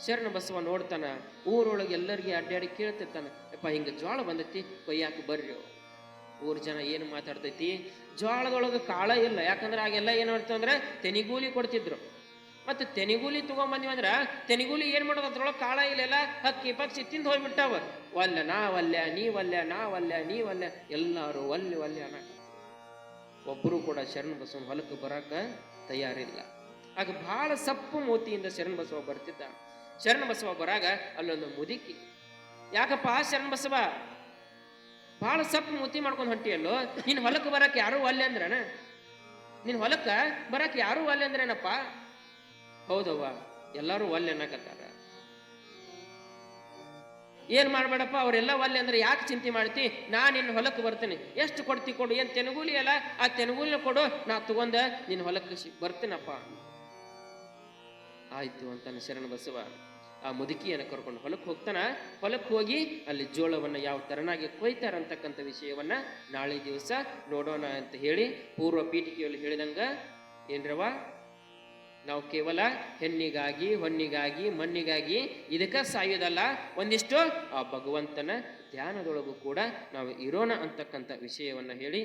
ಶರಣ ಬಸವ ನೋಡ್ತಾನ, ಊರೊಳಗೆ ಎಲ್ಲರಿಗೆ ಅಡ್ಡಾಡಿ ಕೇಳ್ತಿರ್ತಾನ, ಯಪ್ಪ ಹಿಂಗ ಜ್ವಾಳ ಬಂದೈತಿ, ಕೊಯ್ಯಾಕ ಬರ್ರಿ. ಊರ್ ಜನ ಏನು ಮಾತಾಡ್ತೈತಿ, ಜ್ವಾಳದೊಳಗ ಕಾಳ ಇಲ್ಲ. ಯಾಕಂದ್ರೆ ಆಗೆಲ್ಲ ಏನ್ ಮಾಡ್ತಂದ್ರೆ ತೆನಿಗೂಲಿ ಕೊಡ್ತಿದ್ರು. ಮತ್ತೆ ತೆನಿಗೂಲಿ ತಗೊಂಡ್ಬಂದಿವ ಅಂದ್ರ ತೆನಿಗೂಲಿ ಏನ್ ಮಾಡೋದು, ಅದ್ರೊಳಗೆ ಕಾಳ ಇಲ್ಲೆಲ್ಲ ಹಕ್ಕಿ ಪಕ್ಷಿ ತಿಂದು ಹೋಗ್ಬಿಟ್ಟಾವ. ಒಲ್ಲೆ ನಾವಲ್ಯ, ನೀವಲ್ಯ, ನಾವಲ್ಯ, ನೀವಲ್ಯ, ಎಲ್ಲಾರು ಒಲ್ಲೆ ಒಲ್ಲೆ ಅನ್ನ. ಒಬ್ಬರು ಕೂಡ ಶರಣ ಬಸವನ ಹೊಲಕ್ಕೆ ಬರಾಕ ತಯಾರಿಲ್ಲ. ಆಗ ಬಹಳ ಸಪ್ಪು ಮೋತಿಯಿಂದ ಶರಣ ಬಸವ ಬರ್ತಿದ್ದ. ಶರಣ ಬಸವ ಬರಾಗ ಅಲ್ಲೊಂದು ಮುದುಕಿ, ಯಾಕಪ್ಪ ಶರಣ ಬಸವ ಬಹಳ ಸಪ್ಪು ಮೂತಿ ಮಾಡ್ಕೊಂಡು ಹೊಂಟಿಯಲ್ಲೋ, ನಿನ್ ಹೊಲಕ್ಕೆ ಬರಕ್ ಯಾರು ಒಲ್ಲೆ ಅಂದ್ರನ? ನಿನ್ ಹೊಲಕ್ಕ ಬರಕ್ ಯಾರು ಒಲ್ಲೆ ಅಂದ್ರೇನಪ್ಪ? ಹೌದವ್ವ, ಎಲ್ಲಾರು ಒಲ್ಲೆ ಅನ್ನಕತ್ತಾರ. ಏನ್ ಮಾಡ್ಬೇಡಪ್ಪ, ಅವರೆಲ್ಲ ಒಲ್ಲೆ ಅಂದ್ರೆ ಯಾಕೆ ಚಿಂತೆ ಮಾಡ್ತಿ? ನಾನು ನಿನ್ನ ಹೊಲಕ್ಕೆ ಬರ್ತೇನೆ, ಎಷ್ಟು ಕೊಡ್ತಿ ಕೊಡು. ಏನ್ ತೆನುಗೂಲಿ ಅಲ್ಲ, ಆ ತೆನುಗೂಲಿನ ಕೊಡು, ನಾ ತಗೊಂಡ ನಿನ್ನ ಹೊಲಕ್ಕೆ ಬರ್ತೇನಪ್ಪ. ಆಯ್ತು ಅಂತಾನೆ ಶರಣ ಬಸವ. ಆ ಮುದುಕಿಯನ್ನು ಕರ್ಕೊಂಡು ಹೊಲಕ್ಕೆ ಹೋಗ್ತಾನ. ಹೊಲಕ್ಕೆ ಹೋಗಿ ಅಲ್ಲಿ ಜೋಳವನ್ನ ಯಾವ ತರನಾಗಿ ಕೊಯ್ತಾರಂತಕ್ಕಂಥ ವಿಷಯವನ್ನ ನಾಳೆ ದಿವಸ ನೋಡೋಣ ಅಂತ ಹೇಳಿ ಪೂರ್ವ ಪೀಠಿಕೆಯಲ್ಲಿ ಹೇಳಿದಂಗ, ಏನ್ರವ, ನಾವು ಕೇವಲ ಹೆಣ್ಣಿಗಾಗಿ, ಹೊನ್ನಿಗಾಗಿ, ಮಣ್ಣಿಗಾಗಿ ಇದಕ್ಕ ಸಾಯೋದಲ್ಲ, ಒಂದಿಷ್ಟು ಆ ಭಗವಂತನ ಧ್ಯಾನದೊಳಗೂ ಕೂಡ ನಾವು ಇರೋಣ ಅಂತಕ್ಕಂಥ ವಿಷಯವನ್ನ ಹೇಳಿ